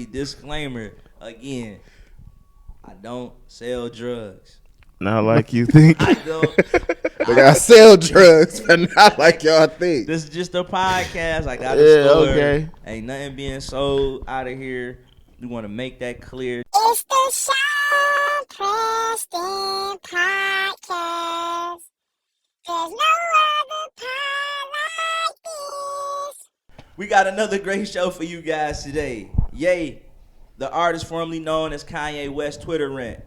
Disclaimer again. I don't sell drugs. Not like you think. I don't. They gotta sell drugs, but not like y'all think. This is just a podcast. I got a store. Okay. Ain't nothing being sold out of here. We want to make that clear. It's the Sean Preston Podcast. There's no other pod like this. We got another great show for you guys today. Ye, the artist formerly known as Kanye West Twitter rant.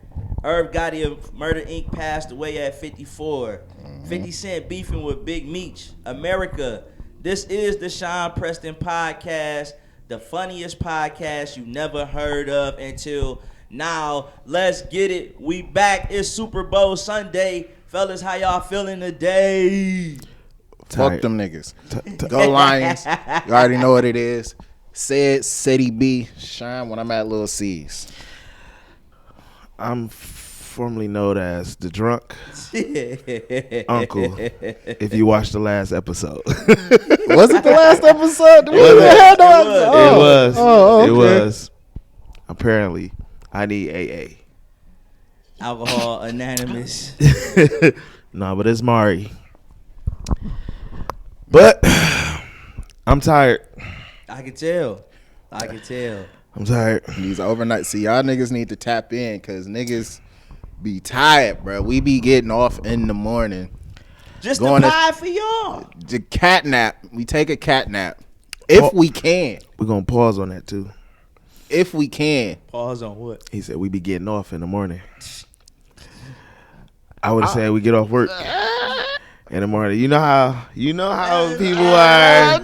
Irv Gotti of Murder Inc. passed away at 54. 50 Cent beefing with Big Meech. America. This is the Sean Preston Podcast, the funniest podcast you never heard of until now. Let's get it. We back. It's Super Bowl Sunday. Fellas, how y'all feeling today? Fuck them niggas. Go Lions. You already know what it is. Seddy B, Shine when I'm at Lil C's. I'm formerly known as the drunk uncle. If you watched the last episode, Was it the last episode? Did we even have no episode? it was. Oh, okay. It was. Apparently, I need AA. Alcohol Anonymous. No, but it's Mari. But I'm tired. I can tell. I'm tired. These overnight. See, y'all niggas need to tap in because niggas be tired, bro. We be getting off in the morning. Just Going to to- pie for y'all. The cat nap. We take a cat nap. If we can. We're going to pause on that, too. If we can. Pause on what? He said we be getting off in the morning. I would have said we get off work in the morning. You know how people are.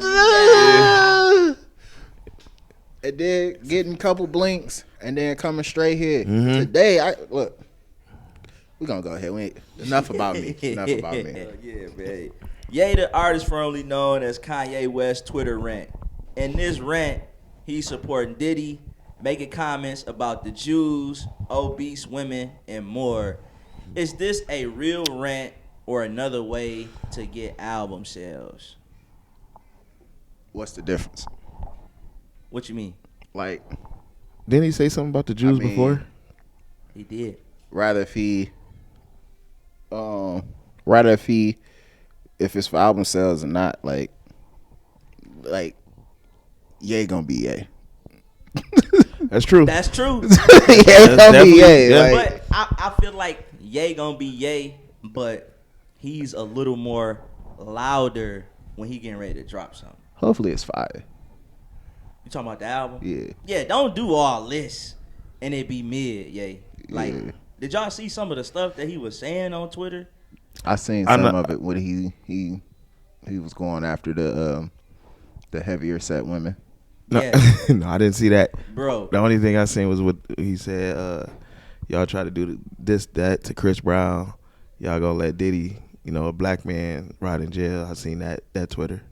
And then getting a couple blinks and then coming straight here. Mm-hmm. Today, look. We're going to go ahead. Enough about me. Enough about me. Yeah, man. Ye, the artist formerly known as Kanye West Twitter rant. In this rant, he's supporting Diddy, making comments about the Jews, obese women, and more. Is this a real rant or another way to get album sales? What's the difference? What you mean? Like, Didn't he say something about the Jews I mean, before? He did. rather if it's for album sales or not, like, Ye gonna be Ye. That's true. That's true. Ye gonna be Ye. yeah. Like, But I feel like Ye gonna be Ye, but he's a little more louder when he getting ready to drop something. hopefully it's fire. You talking about the album? Yeah. Yeah, don't do all this and it be mid, Ye. Like, Yeah. did y'all see some of the stuff that he was saying on Twitter? I seen some of it when he was going after the heavier set women. No, Yeah. no, I didn't see that. Bro, The only thing I seen was what he said. Y'all try to do that to Chris Brown. Y'all gonna let Diddy, a black man, rot in jail. I seen that Twitter,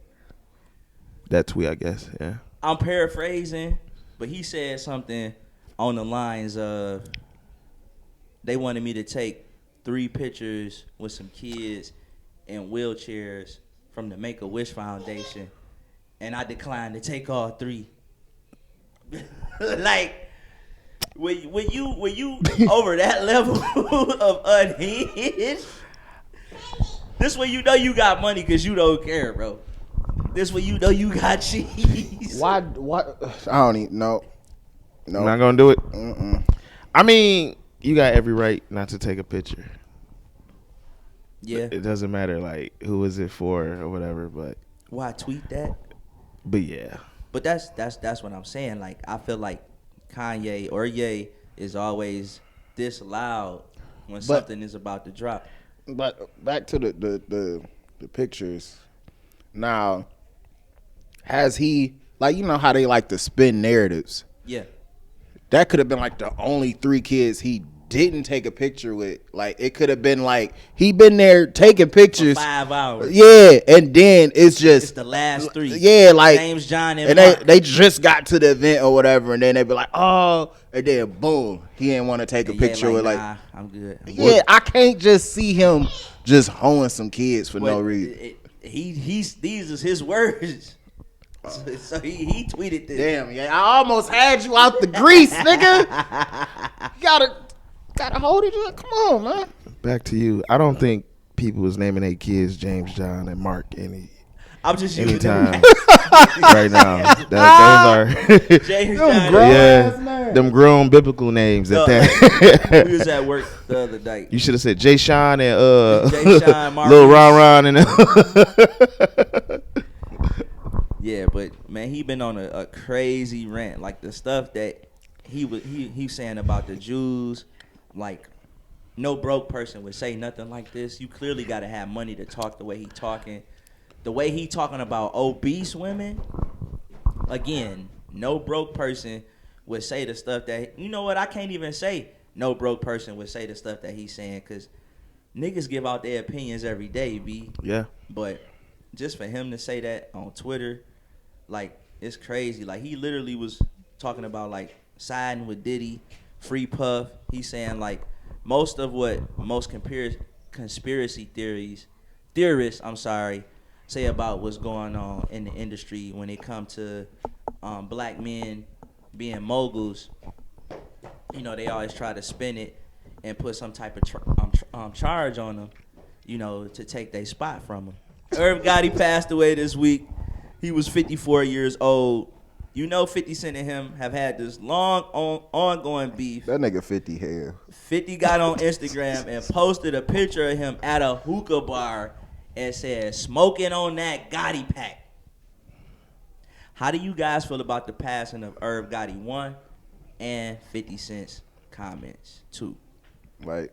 that tweet. I guess, yeah. I'm paraphrasing, but he said something on the lines of, they wanted me to take 3 pictures with some kids in wheelchairs from the Make-A-Wish Foundation, and I declined to take all 3. Like, when you over that level of unhinged, this way you know you got money because you don't care, bro. This way you know you got cheese. Why? I don't even know. No. Not gonna do it. Mm-mm. I mean, you got every right not to take a picture. Yeah. It doesn't matter like who is it for or whatever, but Why tweet that? yeah. But that's what I'm saying. Like, I feel like Kanye or Ye is always this loud when something is about to drop. But back to the pictures. Now, has he, like, you know how they like to spin narratives? Yeah. That could have been like the only 3 kids he didn't take a picture with. Like, it could have been like he been there taking pictures For 5 hours. Yeah, and then it's It's the last 3. Yeah, like James, John, and and Mark. they just got to the event or whatever, and then they be like, oh, and then boom, he didn't want to take a And picture Ye with like, nah, I'm good. yeah, I can't just see him just hoeing some kids for no But reason. these is his words. So he tweeted this. Damn, yeah, I almost had you out the grease, nigga. You gotta hold it. Come on, man. Back to you. I don't think people was naming their kids James, John, and Mark I'm just using anytime right now. Those are James John. them grown biblical names at that. We was at work the other day. You should have said Jay Sean and Jay Sean, Lil Ron and Yeah, but man, he been on a crazy rant. Like the stuff that he saying about the Jews, like no broke person would say nothing like this. You clearly got to have money to talk the way he talking. The way he talking about obese women, again, no broke person would say the stuff that, you know what, I can't even say no broke person would say the stuff that he's saying, because niggas give out their opinions every day, B. Yeah. But just for him to say that on Twitter, like, it's crazy. Like, he literally was talking about, like, siding with Diddy, Free Puff. He's saying, like, most of what most conspiracy theorists, say about what's going on in the industry when it comes to black men being moguls, you know, they always try to spin it and put some type of charge on them, you know, to take their spot from them. Irv Gotti passed away this week. He was 54 years old. You know, 50 Cent and him have had this long ongoing beef. That nigga 50 hell. 50 got on Instagram and posted a picture of him at a hookah bar and said, "Smoking on that Gotti pack." How do you guys feel about the passing of Irv Gotti 1 and 50 Cent's comments 2? Like,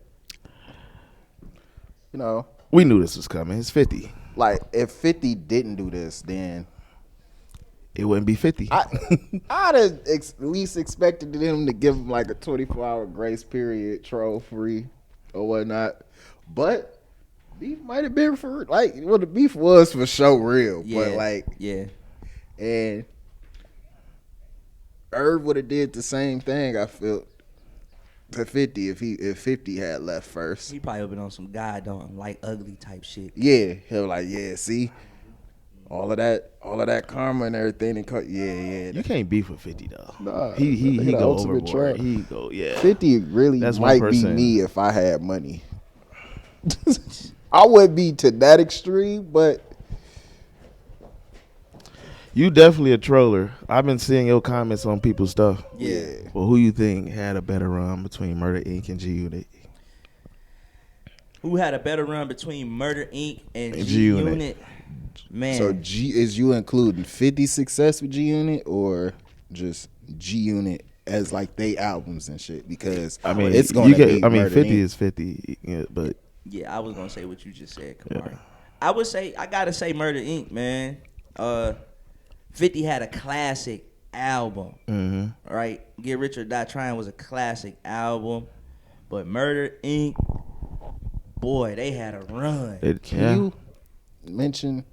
you know, we knew this was coming. It's 50. like if 50 didn't do this, then it wouldn't be 50. I'd have at least expected him to give him like a 24-hour grace period, troll free or whatnot. But beef might have been for like, well, the beef was for sure real. Yeah, but like, yeah. And Irv would have did the same thing, I feel, to 50 if 50 had left first. He probably been on some God don't like ugly type shit. Yeah, he was like, yeah, see, all of that karma and everything. Yeah. You can't beef with 50 though. Nah, he the go ultimate overboard. trap. He go, yeah. 50 really That's might one be person. me if I had money. I wouldn't be to that extreme, but You definitely a troller. I've been seeing your comments on people's stuff. Yeah. Well, who you think had a better run between Murder Inc. and G Unit? Who had a better run between Murder Inc. and And G G-Unit. Unit? Man. so is you including 50's success with G Unit or just G Unit as like they albums and shit? Because I mean, it's gonna be Murder 50 Inc. is 50, yeah, but Yeah, I was gonna say what you just said, Kemarre. Yeah. I would say I gotta say Murder Inc. Man. 50 had a classic album, right? Get Rich or Die Trying was a classic album, but Murder Inc. Boy, they had a run. Can you mention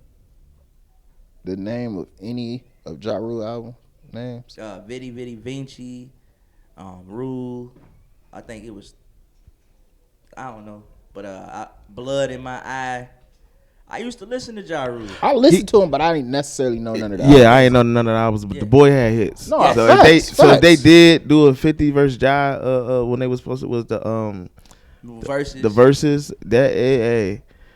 the name of any of Ja Rule album names? Vidi Vidi Vinci, Rule. I think it was. I don't know, but Blood in My Eye. I used to listen to Ja Rule. I listened to him, but I didn't necessarily know none of that. Yeah, I ain't know none of the albums, but the boy had hits. No, so facts, if they did do a 50 versus Ja, when they was supposed to was the verses that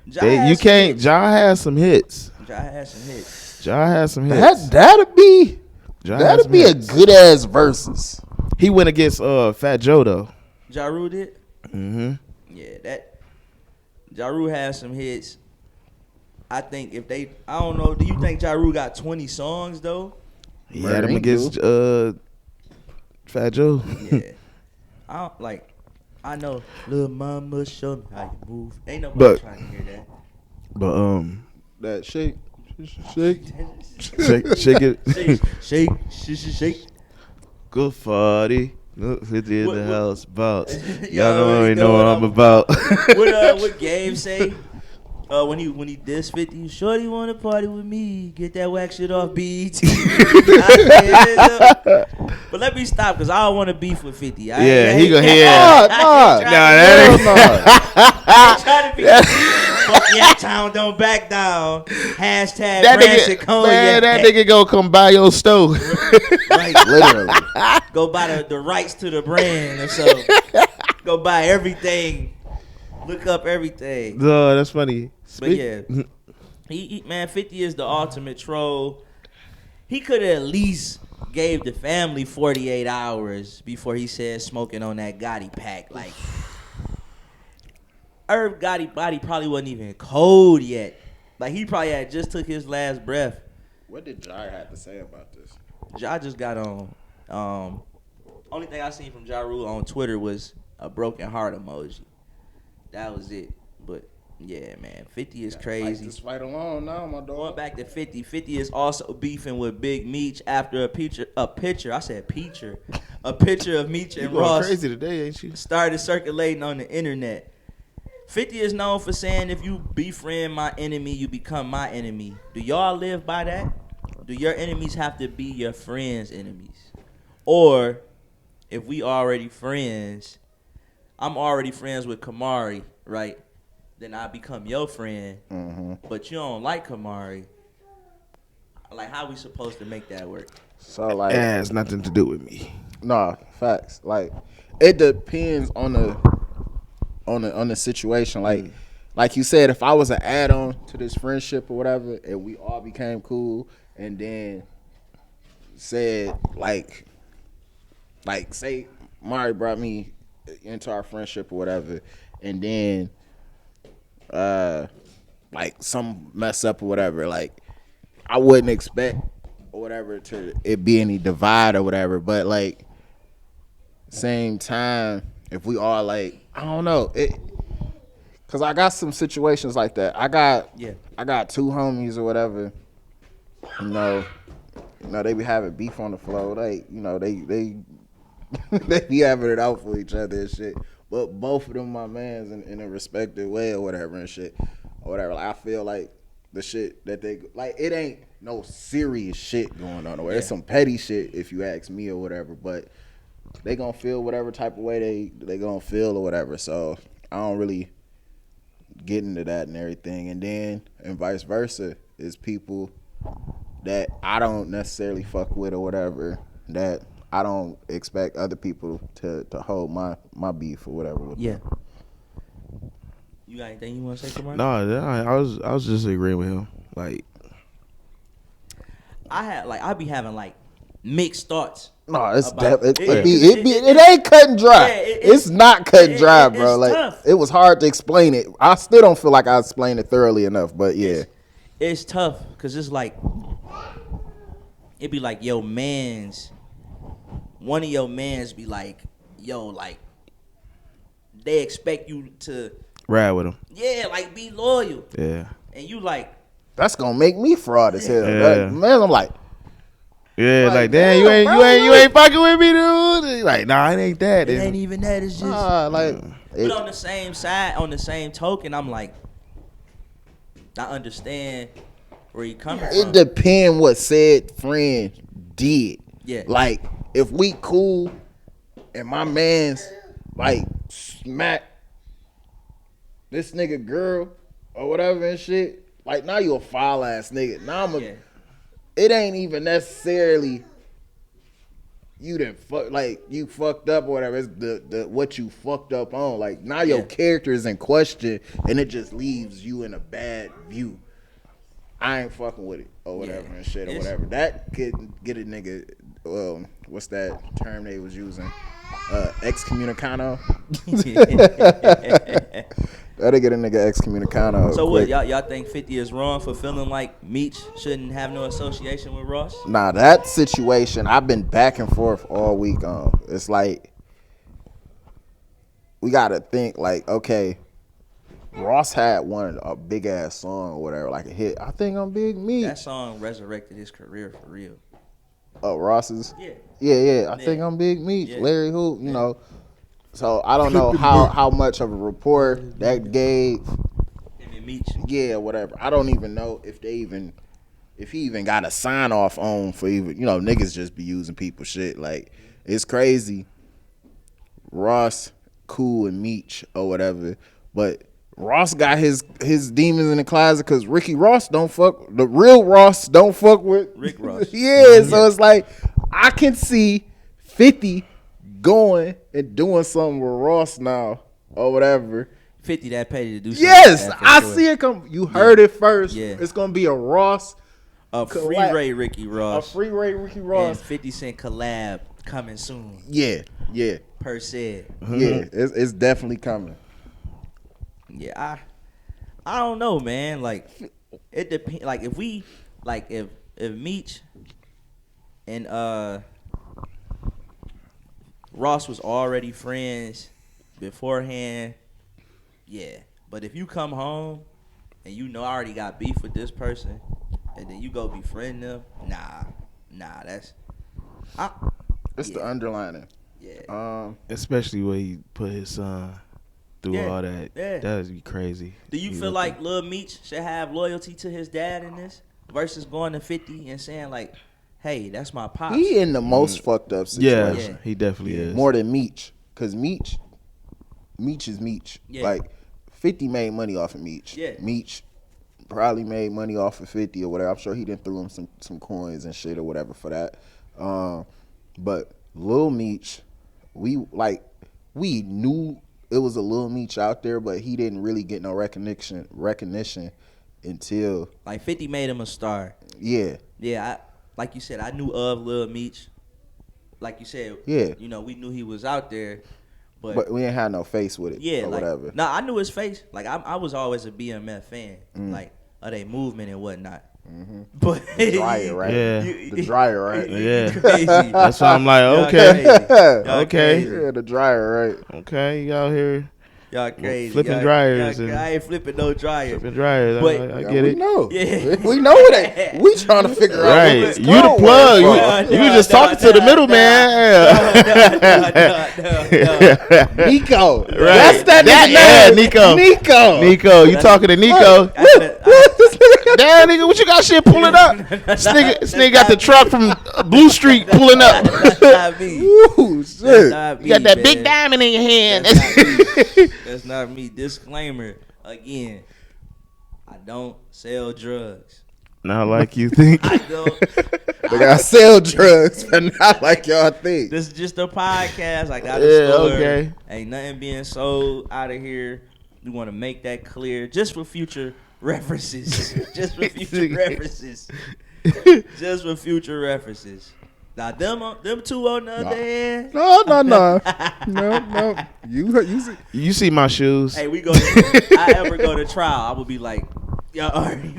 Ja you can't. Ja has some hits. Ja had some hits. Ja has some hits. That'd be Ja has that'd some be a hits. good ass versus. He went against Fat Joe though. Ja Rule did. Mm-hmm. Yeah, that Ja Rule has some hits. I think if they, I don't know. Do you think Ja Rule got 20 songs though? He had him against Fat Joe. Yeah, I don't like. I know, little mama, show me how you move. Ain't nobody But- trying to hear that. But That shake. shake it. Shake. Good 40. Look, 50 in What- the what- house. Bounce. Y'all Y'all already know what I'm about. What Game say? When he diss 50, shorty wanna party with me, get that whack shit off BET. But let me stop because I don't want to beef with 50. Yeah, he go Nah, ahead. nah. Nah, that Hell I ain't trying to be. Fuck Yanktown, don't back down. Hashtag That Rancid nigga, Cognac. man, that nigga gonna come by your stove. Right. Literally. Go buy the rights to the brand or so. Go buy everything. Look up everything. No, that's funny. But yeah, he man, 50 is the ultimate troll. He could have at least gave the family 48 hours before he said smoking on that Gotti pack. Like, Herb Gotti body probably wasn't even cold yet. Like, he probably had just took his last breath. What did Jai have to say about this? Ja just got on. Only thing I seen from Ja Rule on Twitter was a broken heart emoji. That was it. But yeah, man, 50 is crazy. Fight this fight alone now, my Going dog. back to 50, 50 is also beefing with Big Meech after a picture of Meech You and going Ross crazy today, ain't you? started circulating on the internet. 50 is known for saying, if you befriend my enemy, you become my enemy. Do y'all live by that? Do your enemies have to be your friends' enemies? Or, if we already friends, I'm already friends with Kemarre, right? Then I become your friend, but you don't like Kemarre. Like, how we supposed to make that work? So like, It has nothing to do with me. nah, facts. Like, it depends on the situation. Like you said, if I was an add-on to this friendship or whatever, and we all became cool, and then said like say Mari brought me into our friendship or whatever, and then like some mess up or whatever, like I wouldn't expect or whatever to it be any divide or whatever, but like same time, if we all like, I don't know, it, cause I got some situations like that. I got two homies or whatever, you know, they be having beef on the floor. They, you know, they they be having it out for each other and shit. But both of them my mans in a respective way or whatever and shit. Or whatever. Like, I feel like the shit that they, like, it ain't no serious shit going on. Or it's some petty shit if you ask me or whatever. But they gonna feel whatever type of way they gonna feel or whatever. So I don't really get into that and everything. And then, and vice versa, is people that I don't necessarily fuck with or whatever, that I don't expect other people to hold my beef or whatever with them. You got anything you want to say, Kemarre? No, I was just agreeing with him. Like, I be having like mixed thoughts. No, it's about- it ain't cut and dry. Yeah, it's not cut and dry, bro. it's Like, tough. it was hard to explain it. I still don't feel like I explained it thoroughly enough, but yeah. It's tough because it's like, it be like one of your mans be like, yo, like, they expect you to, ride with him. like, be loyal. Yeah. And you like, That's gonna make me fraud as hell. Yeah. Man, I'm like, Yeah, like, damn, damn, bro, you ain't fucking with me, dude. Like, nah, it ain't that. it ain't even that, it's just. like, But on the same side, on the same token, I'm like, I understand where you coming it from. depends what said friend did. Yeah. Like, if we cool and my man's like smack this nigga girl or whatever and shit, like, now you a foul ass nigga. Now it ain't even necessarily you didn't fuck, like, you fucked up or whatever. It's the what you fucked up on. Like, now your character is in question and it just leaves you in a bad view. I ain't fucking with it or whatever and shit or whatever. That could get a nigga, what's that term they was using? Excommunicado. That'll get a nigga excommunicado. So what, quick. y'all think 50 is wrong for feeling like Meech shouldn't have no association with Ross? Nah, that situation, I've been back and forth all week on. It's like, we gotta think, like, okay, Ross had a big ass song or whatever, like a hit. I think I'm Big Meech. That song resurrected his career for real. Oh, Ross's? Yeah. Yeah. I think I'm Big Meech. Yeah. Larry Hoop, you know. So I don't know how much of a rapport that gave. Him and Meech. Yeah, whatever. I don't even know if he even got a sign off on for even, you know, niggas just be using people's shit. Like, it's crazy. Ross, cool and Meech or whatever, but Ross got his demons in the closet because the real Ross don't fuck with Rick Ross. Yeah, so it's like I can see 50 going and doing something with Ross now or whatever. 50 that petty to do something. Yes, like that for I sure. see it come. You heard it first. Yeah. It's gonna be a Ross, A free collab- Ray Ricky Ross. a free Ray Ricky and Ross. 50 Cent collab coming soon. Yeah, Per se. yeah. It's definitely coming. Yeah, I don't know, man. Like it depends. Like if we, like if Meech and Ross was already friends beforehand, yeah. But if you come home and you know I already got beef with this person, and then you go befriend them, nah, that's It's the underlining. yeah. Especially when he put his son through Yeah, all that. yeah. That'd be crazy. Do you feel like Lil Meech should have loyalty to his dad in this versus going to 50 and saying like, "Hey, that's my pops." He in the most fucked up situation. Yeah, he definitely is. More than Meech, because Meech is Meech. Yeah. Like 50 made money off of Meech. Yeah. Meech probably made money off of 50 or whatever. I'm sure he didn't threw him some coins and shit or whatever for that. But Lil Meech, we knew it was a Lil Meech out there, but he didn't really get no recognition until Like 50 made him a star. yeah. Yeah, like you said, I knew of Lil Meech. Like you said, Yeah. you know, we knew he was out there, but But we ain't had no face with it yeah, or like whatever. nah, I knew his face. Like I was always a BMF fan, like of their movement and whatnot. But The dryer, right? Yeah. The dryer, right? Yeah. crazy. That's why I'm like, Y'all okay, crazy. Y'all Okay. crazy. Yeah, the dryer, right? okay, you out here Y'all crazy. Flipping Y'all- dryers y'all- and- I ain't flipping no dryers. flipping dryers. But- I Yeah, get we it. know. Yeah. We know that. We trying to figure out where Right, this you the clone plug. went Nah, You nah, just nah, talking to the nah, middleman. from. Nico. Right. That's that nigga Yeah, name. Nico. Nico. You talking to Nico? Damn, nigga, what you got shit pulling up? This nigga got the truck from Blue Street pulling up. That's not me. Ooh, That's shit. not me, You got that man. big diamond in your hand. That's not me. That's not me. Disclaimer again. I don't sell drugs. Not like you think. I don't. They got sell drugs, but not like y'all think. This is just a podcast. I got a Yeah, store. okay. Ain't nothing being sold out of here. We want to make that clear, just for future references. Just for future references. Just for future references. Now them two on the other hand. No. You see. You see my shoes? Hey, I ever go to trial, I would be like, y'all.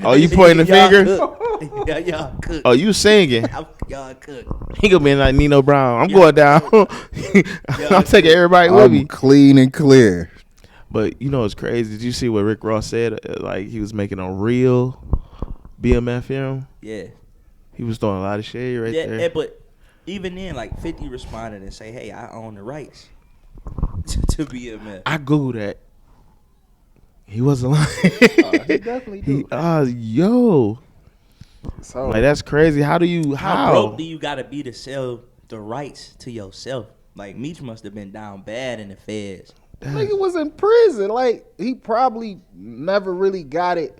Oh, you pointing the y'all finger? Cook. Y'all cook. Oh, you singing? Y'all cook. He gonna be like Nino Brown. I'm Yeah. going down. I'm taking everybody with me. I'm clean and clear. But you know what's crazy? Did you see what Rick Ross said? Like he was making a real BMF film. Yeah. He was throwing a lot of shade right Yeah, there. but even then, like 50 responded and say, "Hey, I own the rights to BMF." I googled that. He wasn't lying. He definitely do. Yo, So, like that's crazy. How do you? How broke do you gotta be to sell the rights to yourself? Like Meech must have been down bad in the feds. nigga was in prison. Like, he probably never really got it.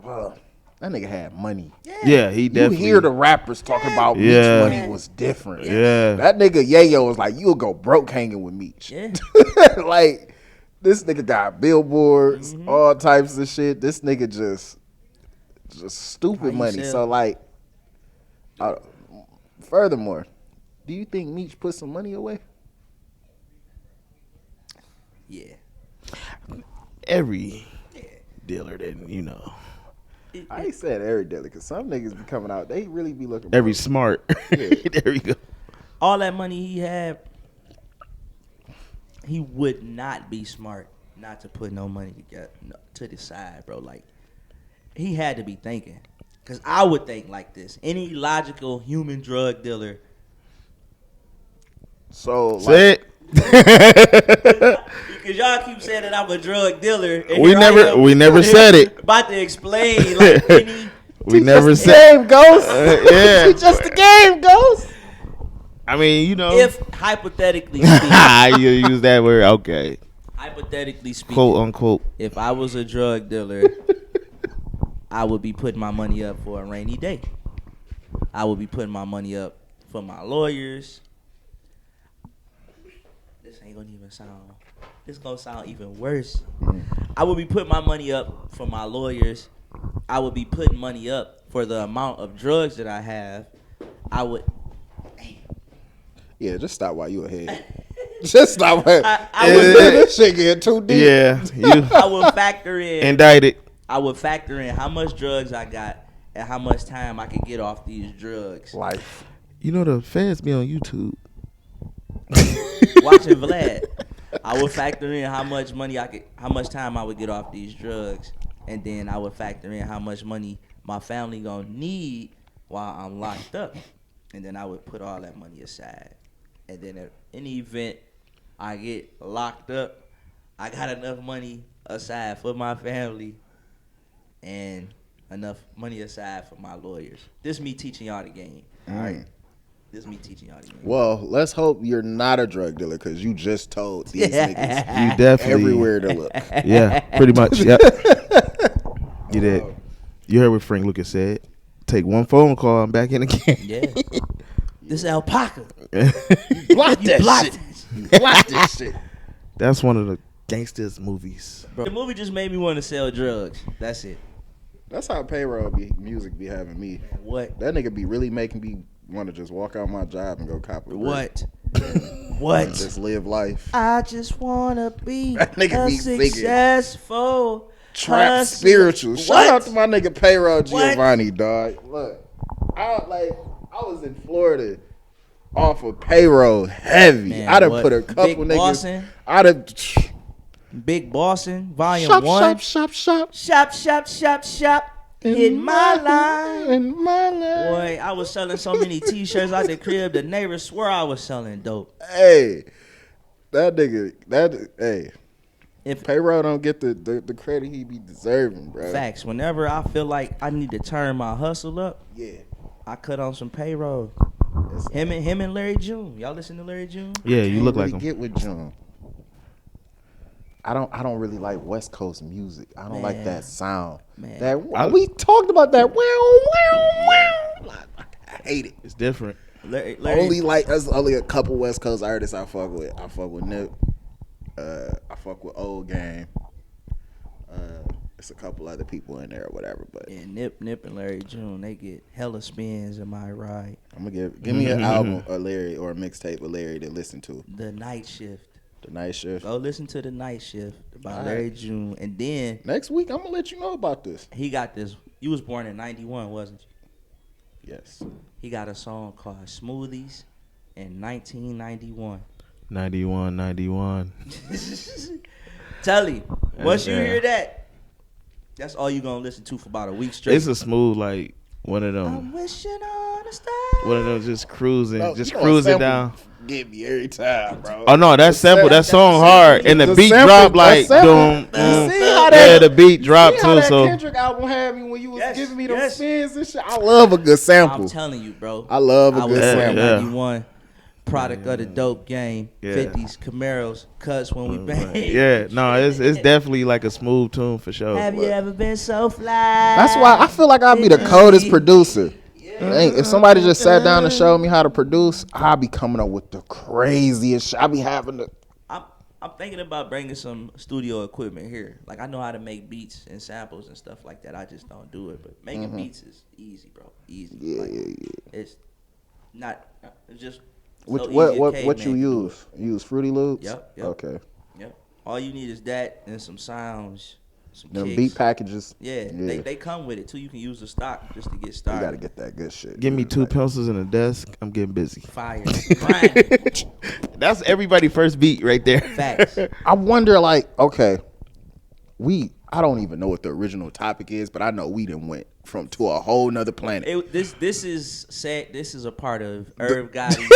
Well, that nigga had money. Yeah, he You definitely. hear the rappers talking about Yeah. Meech money was different. Yeah. That nigga Yayo was like, you'll go broke hanging with Meech. Yeah. Like, this nigga got billboards, all types of shit. This nigga just How stupid you money. sell? So, like, furthermore, do you think Meech put some money away? Yeah. Every dealer that I ain't said every dealer, because some niggas be coming out, they really be looking every broke. smart. There we go. All that money he had, he would not be smart not to put no money to the side, bro. Like, he had to be thinking. Because I would think like this. Any logical human drug dealer. So, like, Say it. Because y'all keep saying that I'm a drug dealer. And We here I never- am we never said it. About to explain, like, any. We never just the said. game, Ghost. Yeah. It's just the game, Ghost. I mean, If hypothetically speaking, you use that word, okay. Hypothetically speaking, quote unquote. if I was a drug dealer, I would be putting my money up for a rainy day. I would be putting my money up for my lawyers. This ain't gonna even sound. This gonna sound even worse. I would be putting my money up for my lawyers. I would be putting money up for the amount of drugs that I have. I would. Yeah, just stop while you ahead. Just stop. I would. This shit get too deep. Yeah, you I would factor in. indicted. I would factor in how much drugs I got and how much time I could get off these drugs. Life. You know the feds be on YouTube. Watching Vlad, I would factor in how much money how much time I would get off these drugs, and then I would factor in how much money my family gonna need while I'm locked up, and then I would put all that money aside, and then in the event I get locked up, I got enough money aside for my family, and enough money aside for my lawyers. This me teaching y'all the game. All right. This is me teaching y'all the game. Well, let's hope you're not a drug dealer because you just told these niggas You definitely everywhere to look. Yeah, pretty much. Yep. You did. You heard what Frank Lucas said. Take one phone call and back in again. Yeah. This alpaca. Block that shit. Block this shit. That's one of the gangsters movies. Bro, the movie just made me want to sell drugs. That's it. That's how payroll music be having me. What? That nigga be really making me want to just walk out my job and go cop a brick. What? And What? just live life. I just wanna be That nigga a be singing successful Trap hustler. spiritual. Shout What? out to my nigga Payroll What? Giovanni, dog. Look, I was in Florida off of Payroll heavy. Man, I done what? put a couple Big niggas. Bossin'? I done Big Bossin, Volume shop, 1. shop. Shop, shop, shop, shop. Hit my line. In my line. Boy, I was selling so many T-shirts out the crib. The neighbors swore I was selling dope. Hey, that nigga, hey. If Payroll don't get the credit he be deserving, bro. facts, whenever I feel like I need to turn my hustle up, Yeah. I cut on some payroll. Him and Larry June. Y'all listen to Larry June? Yeah, you look really like him. Get with John. I don't really like West Coast music. I don't like Man. that sound. Man. That we talked about that. Wow. I hate it. It's different. Larry, There's only a couple West Coast artists I fuck with. I fuck with Nip. I fuck with Old Game. It's a couple other people in there or whatever, but yeah, Nip and Larry June, they get hella spins. Am I right? I'm gonna give me an album of Larry or a mixtape of Larry to listen to. The Night Shift. The Night Shift. Go listen to The Night Shift by All Larry right. June, and then Next week I'm gonna let you know about this. he got this. You was born in '91, wasn't you? Yes. He got a song called Smoothies in 1991. 91. Tell him, once you Yeah. hear that, that's all you gonna listen to for about a week straight. It's a smooth, like one of them. I'm wishing on a star. One of them just cruising, No, just you know a cruising sample down. Get me every time, bro. Oh no, that sample, that song hard, and the beat sample- drop that like sample- doom. You see how Yeah, that- the beat dropped See how too. that So Kendrick album had me when you was Yes, giving me those yes. spins and shit. I love a good sample. I'm telling you, bro. I love a I good was sample. Yeah. 91, product of the dope game. Yeah. 50s, Camaros, cuts when we bang. yeah, no, it's definitely like a smooth tune for sure. Have you But ever been so fly? That's why I feel like I'd be the coldest producer. If somebody just sat down and showed me how to produce, I'd be coming up with the craziest shit. I'd be having to. I'm thinking about bringing some studio equipment here. Like, I know how to make beats and samples and stuff like that. I just don't do it. But making beats is easy, bro. Easy. Yeah, Like, yeah. It's not. It's just. Which, so what easy a what caveman what you can do use? You use Fruity Loops? Yep. Okay. Yep. All you need is that and some sounds, some Them kicks. beat packages. Yeah, They come with it too. You can use the stock just to get You started. gotta get that good shit. give me 2 pencils and a desk. I'm getting busy. Fire. Grinding. That's everybody first beat right there. Facts. I wonder, like, okay, I don't even know what the original topic is, but I know we done went to a whole nother planet. This is a part of Irv Gotti.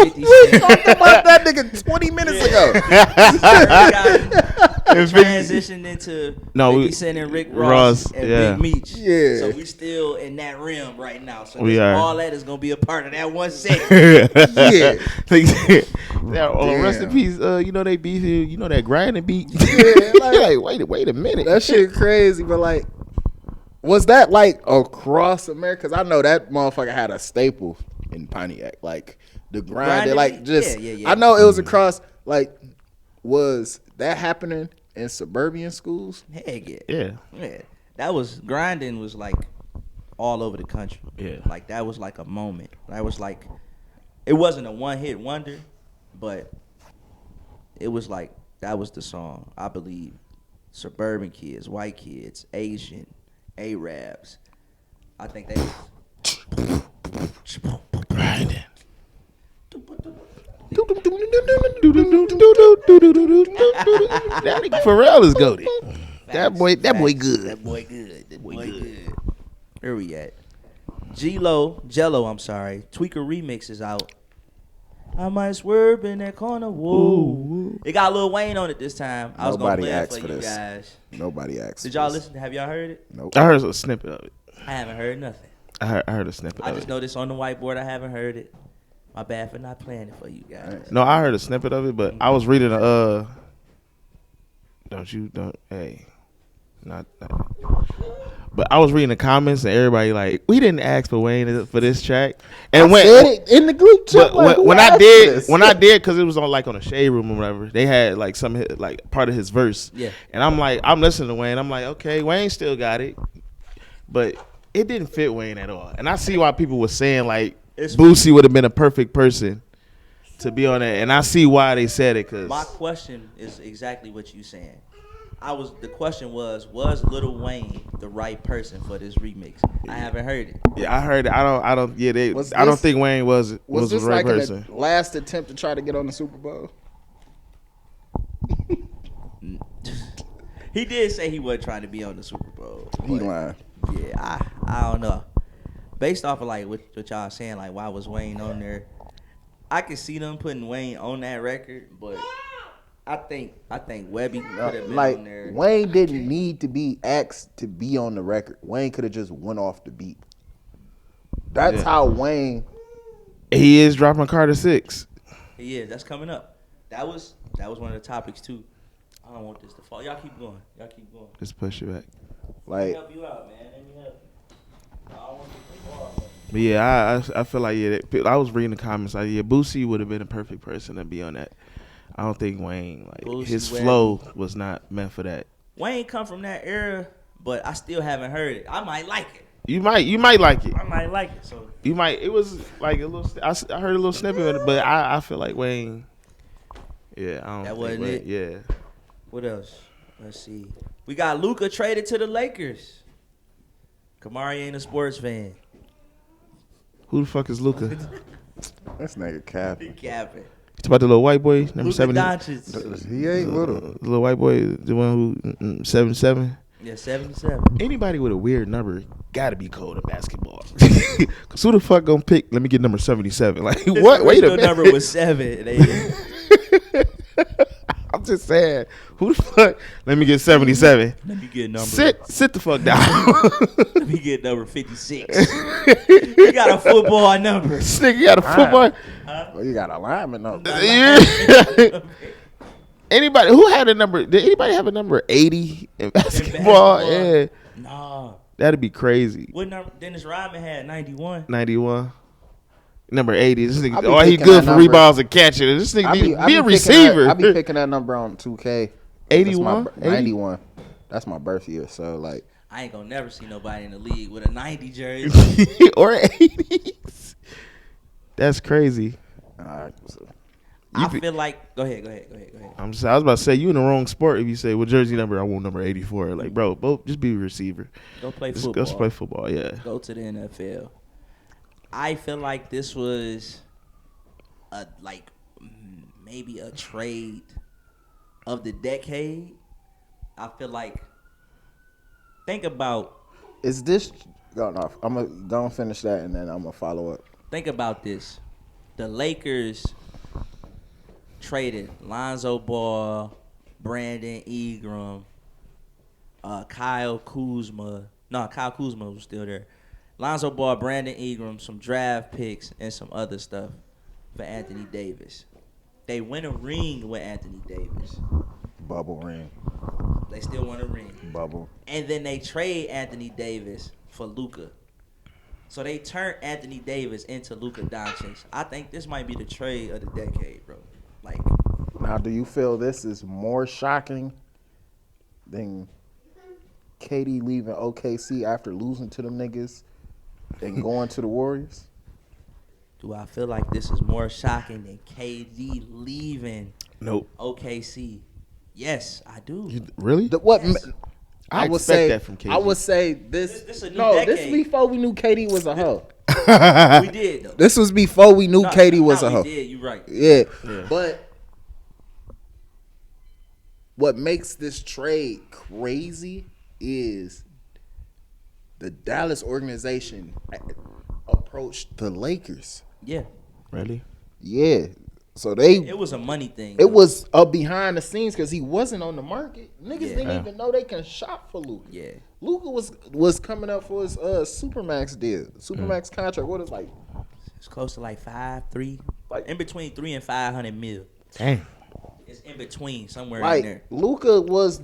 50 We Cent. talked about that nigga 20 minutes ago. Irv Gotti. transitioned into No, 50 we- Cent and Rick Ross and yeah. Big Meech. Yeah. So we still in that realm right now. So We are. all that is gonna be a part of that one segment. Rest in peace. You know they beat you. You know that grinding beat. Yeah, like, wait a minute. that shit crazy, but like, was that like across America? Because I know that motherfucker had a staple in Pontiac, like the grinding, like just. Yeah. I know it was across. Like, was that happening in suburban schools? Heck yeah. Yeah. That was grinding was like all over the country. Yeah. Like that was like a moment. That was like, it wasn't a one hit wonder, but it was like that was the song. I believe suburban kids, white kids, Asian, Arabs. I think they was Grinding. That nigga Pharrell is goated. That boy good. That boy good. That boy good. Where we at? Jello, I'm sorry. Tweaker remix is out. I might swerve in that corner. Whoa. It got Lil Wayne on it this time. I was gonna Nobody play it asked for for you this. guys. Nobody asked. Did for y'all this. listen? Have y'all heard it? Nope. I heard a snippet of it. I haven't heard nothing. I heard a snippet I of just it. noticed on the whiteboard I haven't heard it. My bad for not playing it for you guys. No, I heard a snippet of it, but I was reading But I was reading the comments and everybody like, we didn't ask for Wayne for this track. And I said it in the group chat. But Like, when I did, because it was on like on a shade room or whatever, they had like some like part of his verse. Yeah. And I'm listening to Wayne. I'm like, okay, Wayne still got it, but it didn't fit Wayne at all. And I see why people were saying like Boosie would have been a perfect person to be on that. And I see why they said it. Cause My question is exactly what you saying. The question was Lil Wayne the right person for this remix? I haven't heard it. yeah, I heard it. I don't think Wayne was the this right like person. the last attempt to try to get on the Super Bowl? He did say he wasn't trying to be on the Super Bowl. He but lying. Yeah, I don't know. Based off of like what y'all saying, like why was Wayne on there? I could see them putting Wayne on that record, but I think Webby could have been Like, on there. Wayne didn't need to be asked to be on the record. Wayne could have just went off the beat. That's how Wayne. He is dropping Carter 6. Yeah, that's coming up. That was one of the topics too. I don't want this to fall. Y'all keep going. Just push it back. Let me Like, help you out, man. Let me help you. I don't want this to fall. But yeah, I feel like I was reading the comments like Boosie would have been a perfect person to be on that. I don't think Wayne Boosie, his Webby. flow was not meant for that. Wayne come from that era, but I still haven't heard it. I might like it. You might like it. I might like it. So You might. It was like a little. I heard a little snippet of it, but I feel like Wayne. Yeah, I don't. That think wasn't Wayne, it? Yeah. what else? Let's see. We got Luka traded to the Lakers. Kemarre ain't a sports fan. Who the fuck is Luka? this nigga capping. Capping. It's about the little white boy, number Luka 70. Doncic. He ain't little. The little white boy, the one who 77. Yeah, 77. Anybody with a weird number gotta be cold at basketball. Cause who the fuck gonna pick? Let me get number 77. Like what? Wait a minute. number was 7. I'm just saying. Who the fuck? Let me get 77. Let me get number. Sit the fuck down. Let me get number 56. You got a football number. This nigga got a football. Well, you got a lineman on. Anybody who had a number? Did anybody have a number 80 in basketball? Yeah, Nah. that'd be crazy. What number? Dennis Rodman had 91. 91. Number 80. This I be nigga, he picking good that for number. rebounds and catching. This nigga be a receiver. I be picking that number on 2K. 81? That's my 91. That's my birth year. So like, I ain't gonna never see nobody in the league with a 90 jersey. or 80s. That's crazy. all right. So, I feel like. Go ahead. I was about to say you in the wrong sport if you say what jersey number I want number 84. Like bro, both just be a receiver. Go play Just football. go play football. Yeah. Go to the NFL. I feel like this was maybe a trade of the decade. I feel like think about is this going off? I'm gonna go and finish that, and then I'm gonna follow up. think about this. The Lakers traded Lonzo Ball, Brandon Ingram, Kyle Kuzma. No, Kyle Kuzma was still there. Lonzo Ball, Brandon Ingram, some draft picks, and some other stuff for Anthony Davis. They win a ring with Anthony Davis. Bubble ring. They still want a ring. Bubble. And then they trade Anthony Davis for Luka. So they turned Anthony Davis into Luka Doncic. I think this might be the trade of the decade, bro. Like, Now, do you feel this is more shocking than KD leaving OKC after losing to them niggas and going to the Warriors? do I feel like this is more shocking than KD leaving Nope. OKC? Yes, I do. Really? What? Yes. I would expect say that from KD. I would say this. This a new no, decade. this before we knew KD was a hoe. We did, though. This was before we knew KD was a hoe. We did, you're right. Yeah. Yeah. But what makes this trade crazy is the Dallas organization approached the Lakers. Yeah. Really? Yeah. So they It was a money thing. it was behind the scenes because he wasn't on the market. Niggas Yeah. didn't even know they can shop for Luka. Yeah. Luka was coming up for his Supermax deal. Supermax contract. What is like? It's close to like 5-3. Like- in between 3 and 500 mil. Dang. It's in between somewhere in Like there. Luka was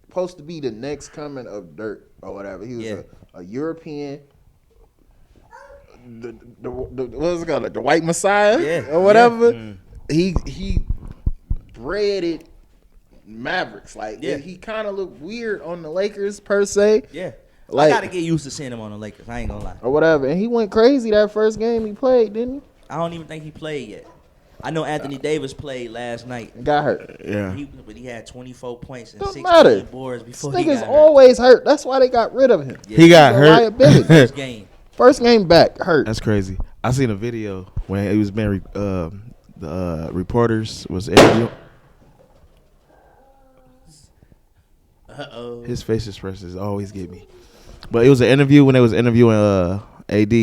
supposed to be the next coming of Dirk or whatever. He was a European. The what was it called? Like the White Messiah, Yeah. or whatever. Yeah. He breaded Mavericks. Like Yeah. he kind of looked weird on the Lakers per se. Yeah. Like- I gotta get used to seeing him on the Lakers. I ain't gonna lie. Or whatever. And he went crazy that first game he played, didn't he? I don't even think he played yet. I know Anthony Davis played last night. Got hurt. Yeah. But he had 24 points and Don't 16 matter. boards This before he nigga's got hurt. always hurt. That's why they got rid of him. Yeah. He got He's a hurt. liability. First game. First game back, hurt. That's crazy. I seen a video when it was being the reporters was interviewing. Uh-oh. His face expressions always get me. But it was an interview when they was interviewing AD,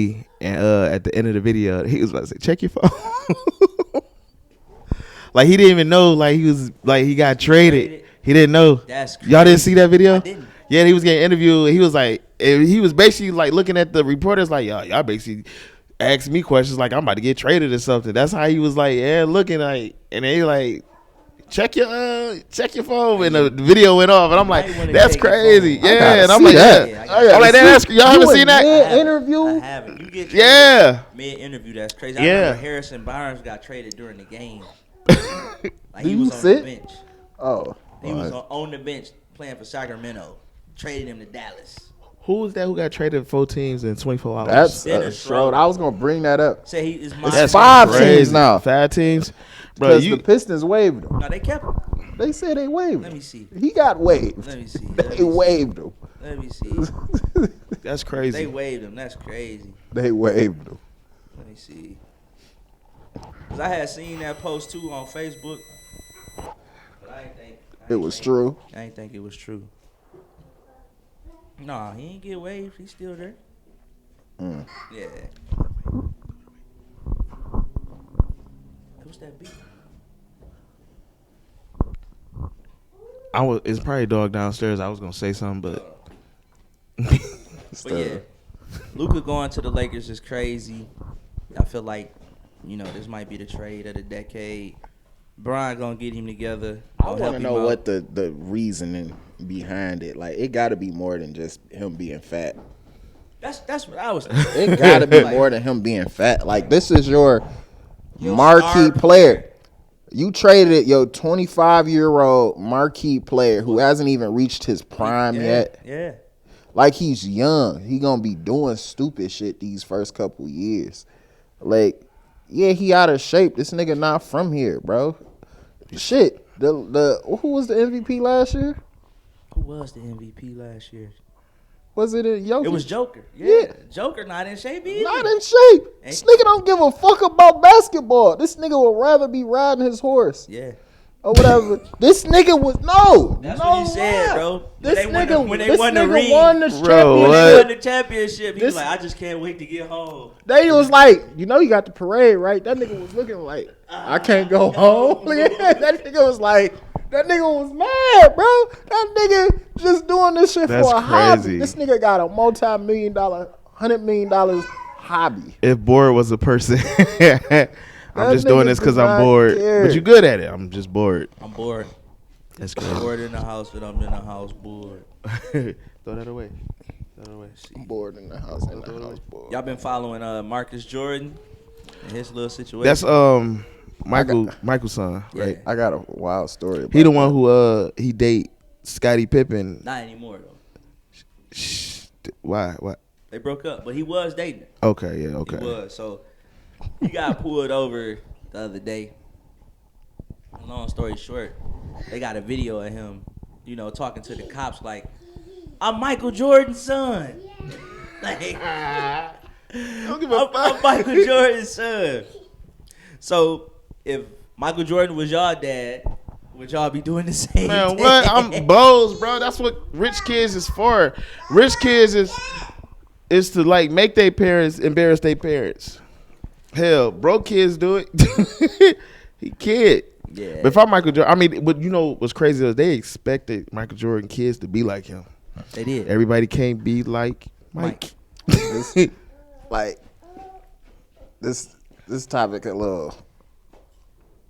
and at the end of the video, he was about to say, "Check your phone." Like he didn't even know. Like he got traded. He didn't know. That's crazy. Y'all didn't see that video? I didn't. Yeah, he was getting interviewed. He was like, he was basically like looking at the reporters like, y'all basically asked me questions like I'm about to get traded or something. That's how he was like, yeah, looking like, and they like, check your phone, and the video went off, and I'm like, might wanna that's check your crazy. phone. I Yeah, gotta and I'm see like, that. yeah. I gotta I'm like, see that's y'all haven't seen that? Mid interview. I haven't. You get Yeah. mid-interview. That's crazy. I Yeah. remember Harrison Barnes got traded during the game. Like Do he you was on sit? the bench. Oh, He was on the bench playing for Sacramento. Traded him to Dallas. Who was that who got traded 4 teams in 24 hours? that's Dennis Schroeder. Schroeder. I was gonna bring that up. Say he is my. It's That's 5 crazy. teams now. 5 teams, bro. Because You the Pistons waived him. No, they kept him. They said they waived Let him. me see. He got waived. Let me see. They waived him. Let me see. that's They crazy. waived him. That's crazy. They waived him. Let me see. Cause I had seen that post too on Facebook, but I ain't think It was true. I ain't think it was true. Nah, he ain't get waived. He's still there. Yeah. Who's that beat? It's probably dog downstairs. I was gonna say something, but But yeah, Luka going to the Lakers is crazy. I feel like, this might be the trade of the decade. Brian gonna get him together. I Gonna want help to him know out. what the reasoning behind it. Like, it got to be more than just him being fat. That's what I was thinking. It got to be Like, more than him being fat. Like, this is your Your marquee star player. You traded your 25-year-old marquee player who hasn't even reached his prime yet. Yeah. Like, he's young. He gonna be doing stupid shit these first couple years. Like, yeah, he out of shape. This nigga not from here, bro. Shit. The who was the MVP last year? Who was the MVP last year? Was it Jokic? It was Joker. Yeah. Yeah. Joker not in shape either. Not in shape. This nigga don't give a fuck about basketball. This nigga would rather be riding his horse Yeah. or whatever. This nigga was That's no what he said, lie. bro. This When they nigga, when they this won the nigga ring. won this Bro, When what? they championship. won the championship, he This- was like, I just can't wait to get home. They was like, you got the parade, right? That nigga was looking like, I can't go home. That nigga was like, That nigga was mad, bro. That nigga just doing this shit That's for a hobby. crazy. This nigga got a multi-million dollar, $100 million hobby. If bored was a person, I'm just doing nigga this because does I'm not bored. care. But you good at it. I'm just bored. I'm bored. That's I'm crazy. bored in the house, but I'm in the house bored. Throw that away. Throw that away. I'm bored in the house. Bored. Y'all been following Marcus Jordan and his little situation? That's Michael's son, right? I got a wild story. About He the one who he date Scottie Pippen. Not anymore though. Why? They broke up, but he was dating her. Okay, yeah, okay. He was. So he got pulled over the other day. Long story short, they got a video of him, talking to the cops like, "I'm Michael Jordan's son." Like, Don't give a fuck. I'm Michael Jordan's son. So if Michael Jordan was y'all dad, would y'all be doing the same Man, thing? what? I'm Bows, bro. That's what rich kids is for. Rich kids is to like make their parents embarrass their parents. Hell, broke kids do it. He kid. Yeah. But if I'm Michael Jordan, I mean, but what's crazy is they expected Michael Jordan kids to be like him. They did. Everybody can't be like Mike. like this topic a little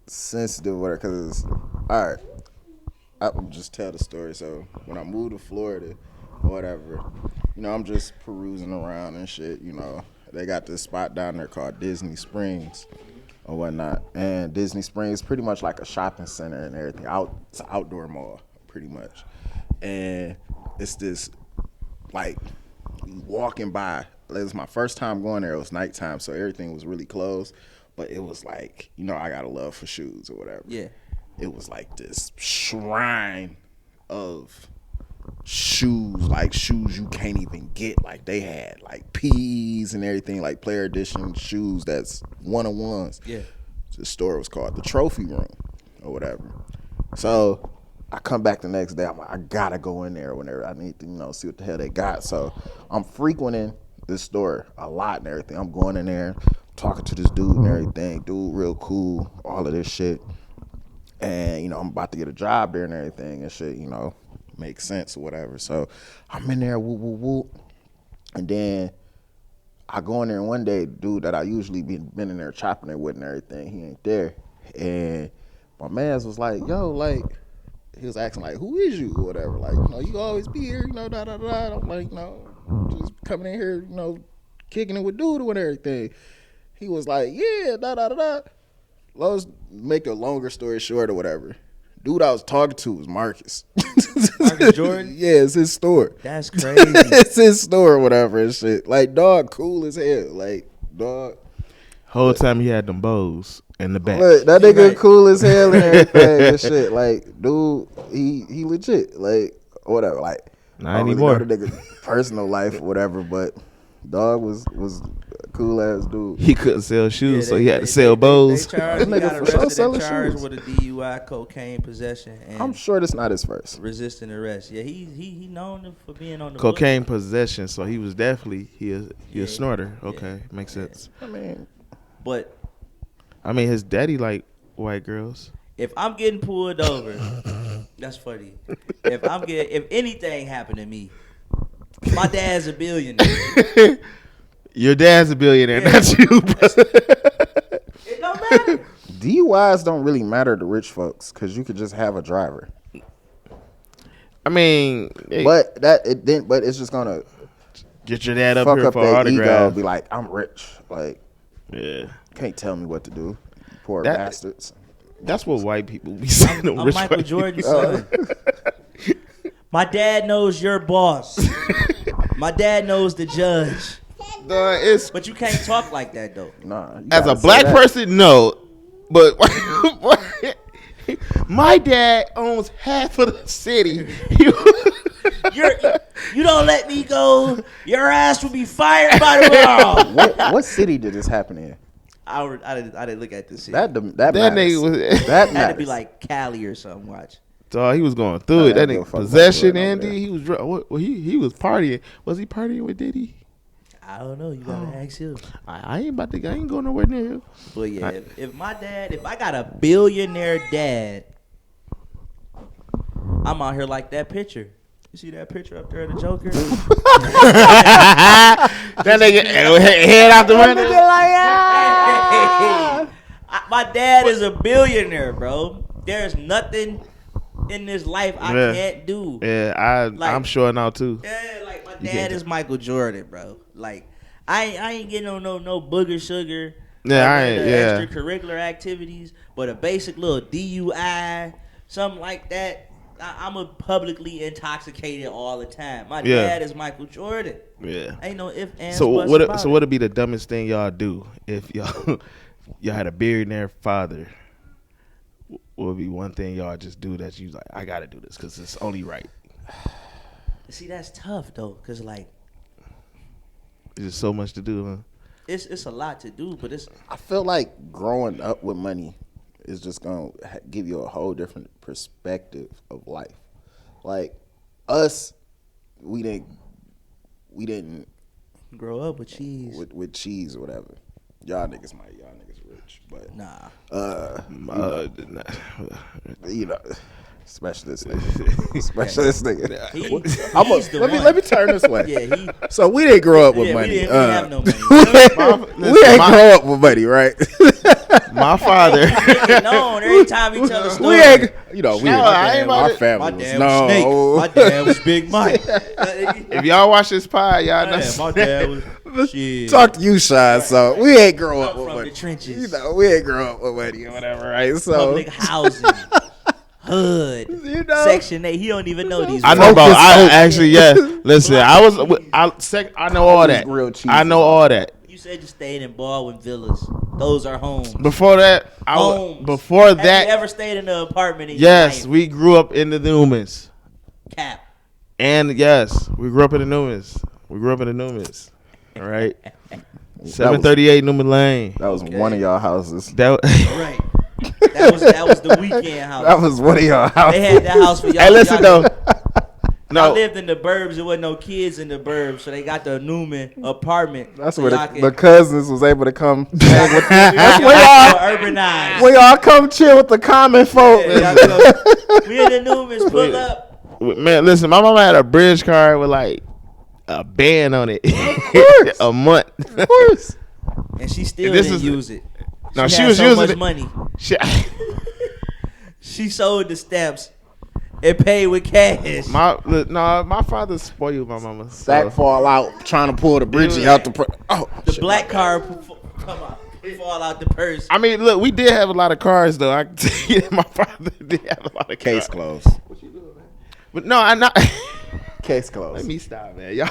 sensitive with it because all right, I'll just tell the story. So when I moved to Florida or whatever, I'm just perusing around and shit. They got this spot down there called Disney Springs or whatnot, and Disney Springs is pretty much like a shopping center and everything. It's an outdoor mall pretty much, and it's this like walking by. It was my first time going there. It was nighttime, so everything was really closed. But it was like, I got a love for shoes or whatever. Yeah. It was like this shrine of shoes, like shoes you can't even get. Like they had like P's and everything, like player edition shoes that's one-on-ones. Yeah. The store was called the Trophy Room or whatever. So I come back the next day. I'm like, I gotta go in there whenever I need to, see what the hell they got. So I'm frequenting this store a lot and everything. I'm going in there, talking to this dude and everything. Dude, real cool, all of this shit. And, I'm about to get a job there and everything and shit, makes sense or whatever. So I'm in there, whoop, whoop, whoop. And then I go in there one day, dude that I usually been in there chopping it with and everything, he ain't there. And my mans was like, yo, like, he was asking like, who is you or whatever? Like, you always be here, da, da, da. I'm like, just coming in here, kicking it with dude and everything. He was like, yeah, da, da, da, da. Let's make a longer story short or whatever. Dude I was talking to was Marcus. Marcus Jordan? Yeah, it's his store. That's crazy. It's his store or whatever and shit. Like, dog, cool as hell. Like, dog. Whole time he had them bows in the back. Look, that nigga Right. cool as hell and everything and shit. Like, dude, he legit. Like, whatever. Like, Not I don't anymore. really know the nigga personal life or whatever, but dog was a cool ass dude. He couldn't sell shoes, Yeah, so he had to sell bows. They charged, he Nigga got for sure arrested selling and charged shoes. with a DUI, cocaine possession, and I'm sure that's not his first. resisting arrest. Yeah, he known for being on the Cocaine possession, so he was definitely he a Yeah. snorter. Yeah. Okay, makes sense. I mean, But I mean, his daddy like white girls. if I'm getting pulled over, that's funny. If anything happened to me, my dad's a billionaire. Your dad's a billionaire, Yeah. not you, bro. It don't matter. DUIs don't really matter to rich folks because you could just have a driver. I mean, hey, But it's just gonna get your dad up fuck here up for their autograph. ego. Be like, I'm rich. Like, Yeah, can't tell me what to do. Poor That- bastards. that's what white people be saying. to I'm rich Michael white Jordan's people. son. My dad knows your boss. My dad knows the judge. Duh, it's But you can't talk like that though. Nah. you as a gotta say black that. person, no. But my dad owns half of the city. You don't let me go. Your ass will be fired by tomorrow. What city did this happen in? I didn't look at this shit. That That matters. nigga was. That had to matters. be like Cali or something. Watch. Dog, he was going through it. I That don't give a nigga fuck about possession, Jordan over Andy. there. He was drunk. Well, he was partying. Was he partying with Diddy? I don't know. You gotta ask him. I ain't about to. I ain't going nowhere near him. But yeah, if I got a billionaire dad, I'm out here like that picture. You see that picture up there of the Joker? That nigga head out the window. My dad is a billionaire, bro. There's nothing in this life I can't do. Yeah, I'm sure now too. Yeah, like my dad is Michael Jordan, bro. Like I ain't getting on no booger sugar. Yeah, I ain't. Yeah, extracurricular activities, but a basic little DUI, something like that. I'm a publicly intoxicated all the time. My dad is Michael Jordan. Yeah, ain't no if and so buts what? about So it. what'd be the dumbest thing y'all do if y'all had a billionaire father? What would be one thing y'all just do that you like? I gotta do this because it's only right. See, that's tough though, cause like There's just so much to do, huh? it's a lot to do, but I feel like growing up with money is just gonna give you a whole different perspective of life. Like us, we didn't grow up with cheese. with cheese or whatever. Y'all niggas rich, but Nah. you know, especially this nigga. Let me turn this way. Yeah, So we didn't grow up with we money. didn't have no money. We ain't grow up with money, right? My father. known every time he tell a story. We ain't, our family My was dad was known. Snake. My dad was Big Mike. If y'all watch this pod, y'all know. My dad was shit. Talk to you, Sean. So we ain't grow up I'm with from money. the trenches. You know, we ain't grow up with money or whatever, right? So Public housing. Hood. You know? Section 8. He don't even know these I words. know about. Focus I on- actually, yeah. Listen, I know all that. Real cheesy. I know all that. You said you stayed in Baldwin Villas. Those are homes. Before that, Homes. before Have that, you ever stayed in an apartment in yes, your life? we grew up in the Newmans, Cap. and yes, we grew up in the Newmans. All right, 738 Newman Lane. That was one of y'all houses. That. Right. That was the weekend house. That was one of y'all houses. They had that house for y'all. Hey, listen though. I No, lived in the burbs. There wasn't no kids in the burbs, so they got the Newman apartment. That's so where y'all the cousins was able to come. Hang with, that's where y'all- urbanized. we all come chill with the common folk. Yeah, y'all go- we in the Newmans pull up. man, listen. My mama had a bridge card with like a band on it. course. A month. Of course. And she still This didn't is- use it. No, she had was so using much it. money. She- She sold the stamps and paid with cash. my father spoiled my mama. So. That fall out trying to pull the bridge out the. The black car come out, fall out the purse. I mean, look, we did have a lot of cars, though. I can tell you that my father did have a lot of Case cars. closed. But no, I'm not. Case closed. Let me stop, man. Y'all.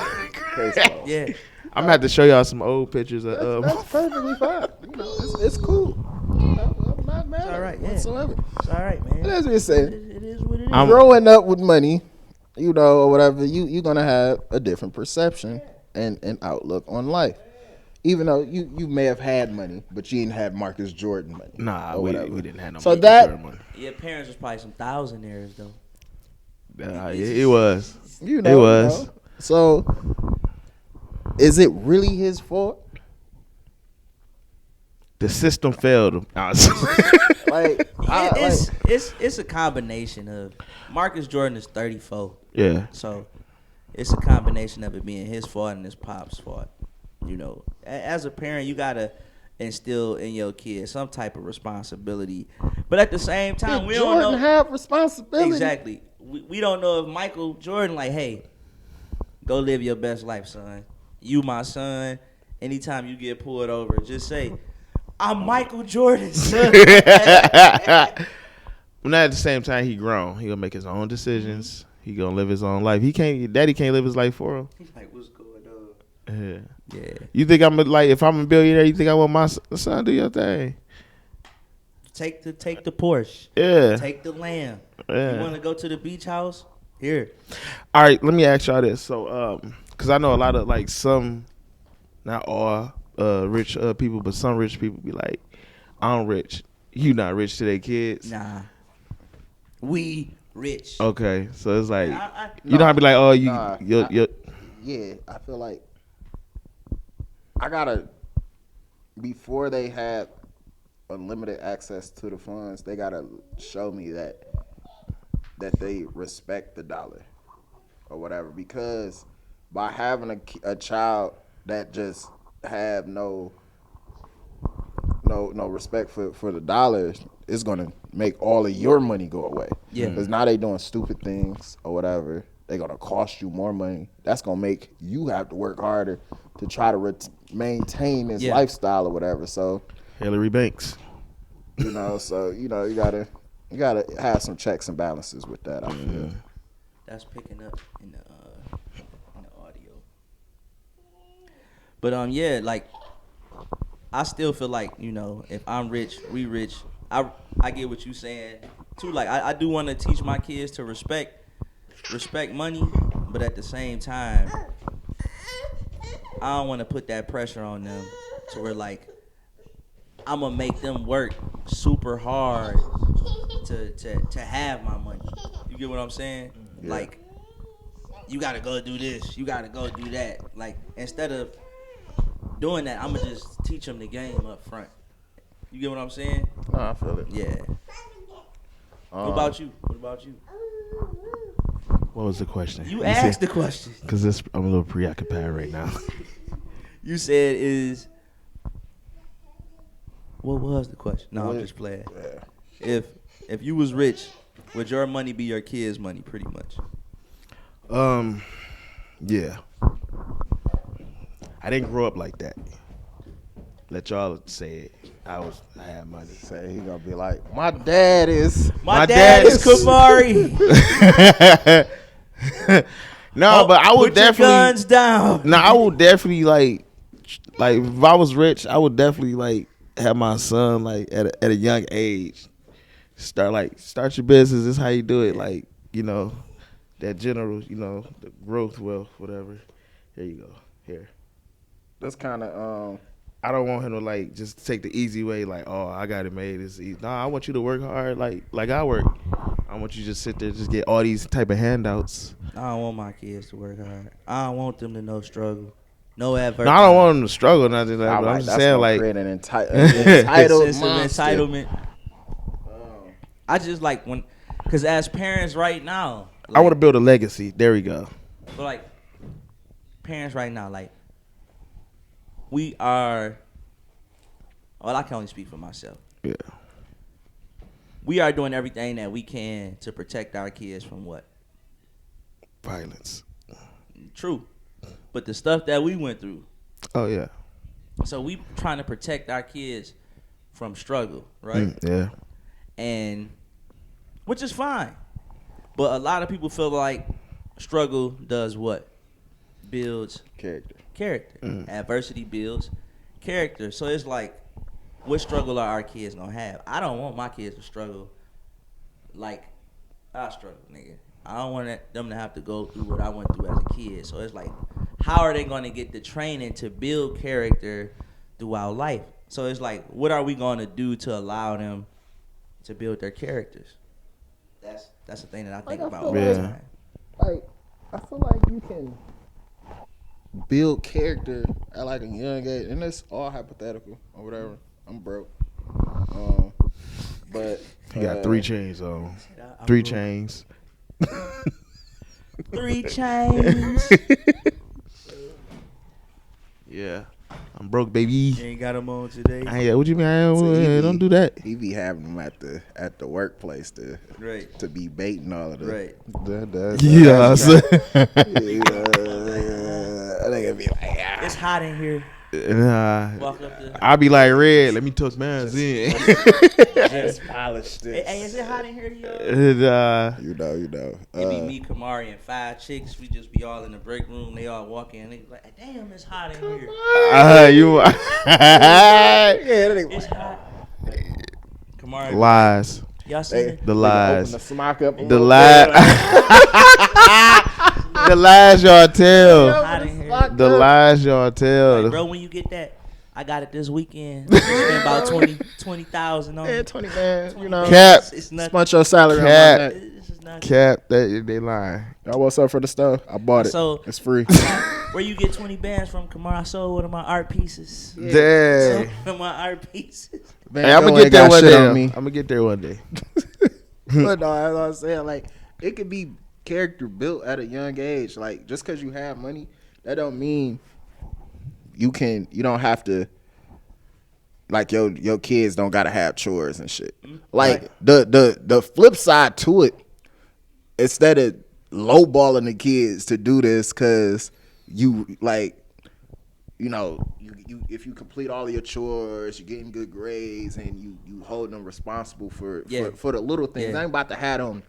Case closed. Yeah. I'm gonna have to show y'all some old pictures of. That's perfectly fine. You know, it's cool. I'm not mad. It's all right, yeah. Whatsoever. It's all right, man. That's what you're saying. It is what it is. Growing up with money, you know, or whatever, you're gonna have a different perception and outlook on life. Even though you may have had money, but you didn't have Marcus Jordan money. Nah, or we whatever. didn't have no. So money. that Your parents was probably some thousandaires though. It was. you know, It was. you know. So is it really his fault? The system failed him. Like, It's a combination of Marcus Jordan is 34, Yeah. so it's a combination of it being his fault and his pop's fault. You know, as a parent, you gotta instill in your kid some type of responsibility, but at the same time, we don't Jordan know have responsibility. exactly. We don't know if Michael Jordan like, hey, go live your best life, son. You my son. Anytime you get pulled over, just say, I'm Michael Jordan, son. But not at the same time, he grown. He gonna make his own decisions. He gonna live his own life. Daddy can't live his life for him. He's like, what's going on? Yeah. Yeah. You think if I'm a billionaire, you think I want my son do your thing? Take the Porsche. Yeah. Take the lamb. Yeah. You want to go to the beach house? Here. All right, let me ask y'all this. So, because I know a lot of like some, not all rich people, but some rich people be like, I'm rich. You not rich to their kids? Nah. We rich. Okay, so it's like, I- you know how I be like, oh, you, Nah, you're Yeah, I feel like I gotta, before they have unlimited access to the funds, they gotta show me that that they respect the dollar or whatever, because by having a child that just have no respect for the dollar, it's gonna make all of your money go away. Yeah. Because now they doing stupid things or whatever. They're gonna cost you more money. That's gonna make you have to work harder to try to maintain this lifestyle or whatever. So Hillary Banks. you gotta have some checks and balances with that. I feel. That's picking up in the audio. But yeah, like I still feel like, if I'm rich, we rich. I get what you saying too. Like I do want to teach my kids to respect money, but at the same time, I don't want to put that pressure on them to where like I'm gonna make them work super hard to have my money. You get what I'm saying? Yeah. Like you gotta go do this, you gotta go do that. Like instead of doing that, I'm gonna just teach them the game up front. You get what I'm saying? No, I feel it. Yeah. What about you? What was the question? You asked the question. Because I'm a little preoccupied right now. You said what was the question? No, I'm just playing. Yeah. If you was rich, would your money be your kids' money pretty much? Yeah. I didn't grow up like that. Let y'all say it. I had money. Say he gonna be like, my dad is Kemarre. No, but I would put definitely your guns down. No, I would definitely like if I was rich, I would definitely like have my son like at a young age start your business. This is how you do it. Like that general, the growth wealth, whatever. Here you go. Here. That's kind of I don't want him to like just take the easy way, like, oh, I got it made. It's easy. Nah, I want you to work hard, like I work. I want you to just sit there, just get all these type of handouts. I don't want my kids to work hard. I don't want them to know struggle, no adversity. No, I don't want them to struggle, nothing like that. But I'm just saying, like, create an entitled entitlement. I just like because as parents right now, I want to build a legacy. There we go. But like parents right now, like. We are, well, I can only speak for myself. Yeah. We are doing everything that we can to protect our kids from what? Violence. True. But the stuff that we went through. Oh, yeah. So we trying to protect our kids from struggle, right? Yeah. And, which is fine. But a lot of people feel like struggle does what? Builds character. Adversity builds character. So it's like, what struggle are our kids gonna have? I don't want my kids to struggle like I struggle, nigga. I don't want them to have to go through what I went through as a kid. So it's like, how are they gonna get the training to build character throughout life? So it's like, what are we gonna do to allow them to build their characters? That's the thing that I think about all the time. Like, I feel like you can build character at like a young age, and it's all hypothetical or whatever. I'm broke, but he got 3 chains on. 3 chains. 3 chains. Yeah, I'm broke, baby. You ain't got them on today. What you mean? Don't do that. He be having them at the workplace to be baiting all of them. Right. Yeah. They gonna be like, it's hot in here. Walk up there. I'll be like, Red, let me tuck mine in. Just polish this. Hey, is it hot in here, yo? You know. It be me, Kemarre, and 5 chicks. We just be all in the break room. They all walk in. They be like, damn, it's hot in here. It's hot. Kemarre. Lies. Y'all see it? The lies. Open the smock up. The lies. The lies y'all tell. The lies y'all tell. Like, bro, when you get that, I got it this weekend. Spend about 20,000 on it. 20 bands, you know. Cap. It's nothing. Bunch your salary Cap. on my neck. This is nothing. Cap, they lying. Y'all what's up for the stuff? I bought it. So, it's free. Where you get 20 bands from, Kemarre? I sold one of my art pieces. Dang. One of my art pieces. Man, hey, I'm gonna get there one day. I'm gonna get there one day. But no, as I was saying, like, it could be character built at a young age. Like, just because you have money, that don't mean you don't have to, like, your kids don't gotta have chores and shit. Like, the flip side to it, instead of lowballing the kids to do this because you, like, you know, you if you complete all of your chores, you're getting good grades, and you hold them responsible for the little things. I ain't about to have them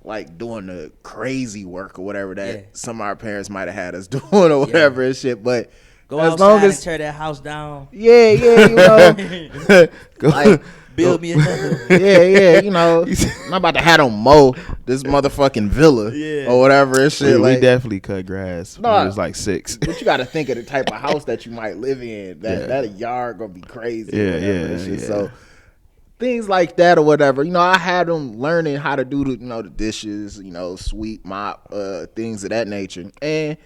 like doing the crazy work or whatever that some of our parents might have had us doing or whatever and shit. But go as outside long as, and tear that house down. Yeah, you know, like, build me another. Yeah, you know, I'm not about to have them mow this motherfucking villa or whatever and shit. We definitely cut grass when it was like 6. But you got to think of the type of house that you might live in. That yard gonna be crazy. Yeah. So things like that or whatever. You know, I had them learning how to do the dishes, sweep, mop, things of that nature, and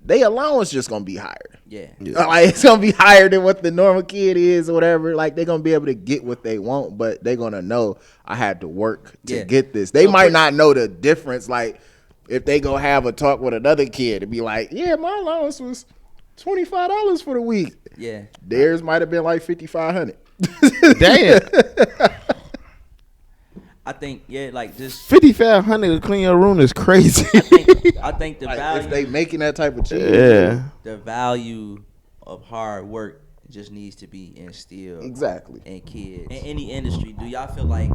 their allowance just gonna be higher. Yeah. Like, it's gonna be higher than what the normal kid is or whatever. Like, they're gonna be able to get what they want, but they're gonna know I had to work to get this. They might not know the difference. Like, if they go have a talk with another kid and be like, yeah, my allowance was $25 for the week. Yeah. Theirs might have been like $5,500. Damn. I think, like, just $5,500 to clean your room is crazy. I think the like, value, if they making that type of cheese, the value of hard work just needs to be instilled in kids. In any industry, do y'all feel like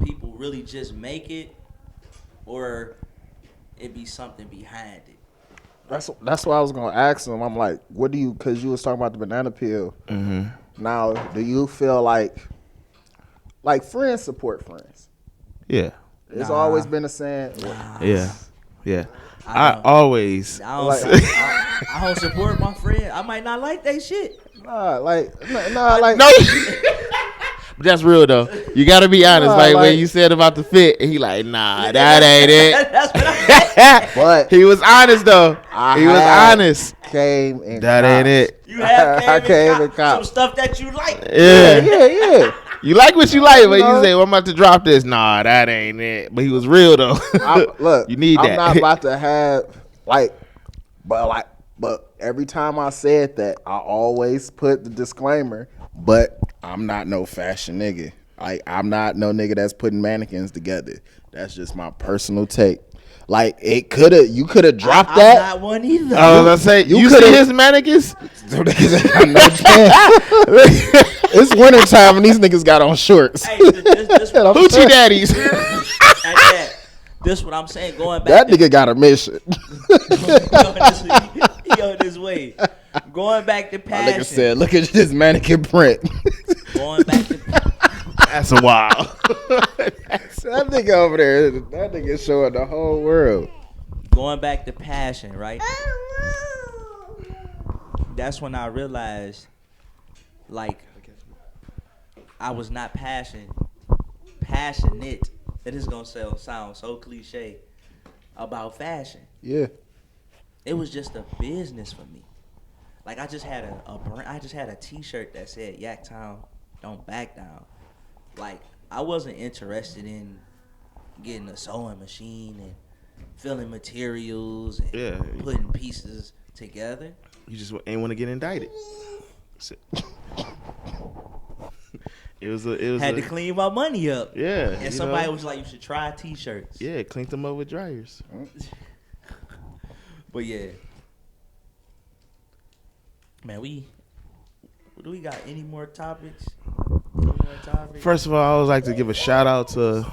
people really just make it, or it be something behind it? That's why I was gonna ask them. I'm like, what do you? Because you was talking about the banana peel. Mm-hmm. Now, do you feel like friends support friends? Yeah. It's always been a saying. Yeah. I always. I don't support my friend. I might not like they shit. No. But that's real though. You gotta be honest. Like when you said about the fit, and he like, nah, that ain't it. That's what I said. But he was honest though. He was honest. Came and that cops. Ain't it. You have came and cops. some stuff that you like. Yeah. You like what you like, but you say, well, I'm about to drop this. Nah, that ain't it. But he was real though. Look, you need that. I'm not about to have but every time I said that, I always put the disclaimer, but I'm not no fashion nigga. Like, I'm not no nigga that's putting mannequins together. That's just my personal take. Like, you could have dropped that. I'm not one either. I was gonna say, you see his mannequins? It's winter time and these niggas got on shorts. Hey, this Hoochie daddies. This what I'm saying. Going back, that nigga got a mission. He on his way. Going back to passion. Like I said, look at this mannequin print. Going back to that's a while. That nigga over there, that nigga showing the whole world. Going back to passion, right? That's when I realized, like, I was not passionate. It is gonna sound so cliche about fashion. Yeah. It was just a business for me. Like, I just had a T-shirt that said Yaktown Don't Back Down. Like, I wasn't interested in getting a sewing machine and filling materials and putting pieces together. You just ain't want to get indicted. It was to clean my money up. Yeah. And somebody was like, you should try T-shirts. Yeah, cleaned them up with dryers. But yeah. Man, do we got any more topics? First of all, I would like to give a shout out to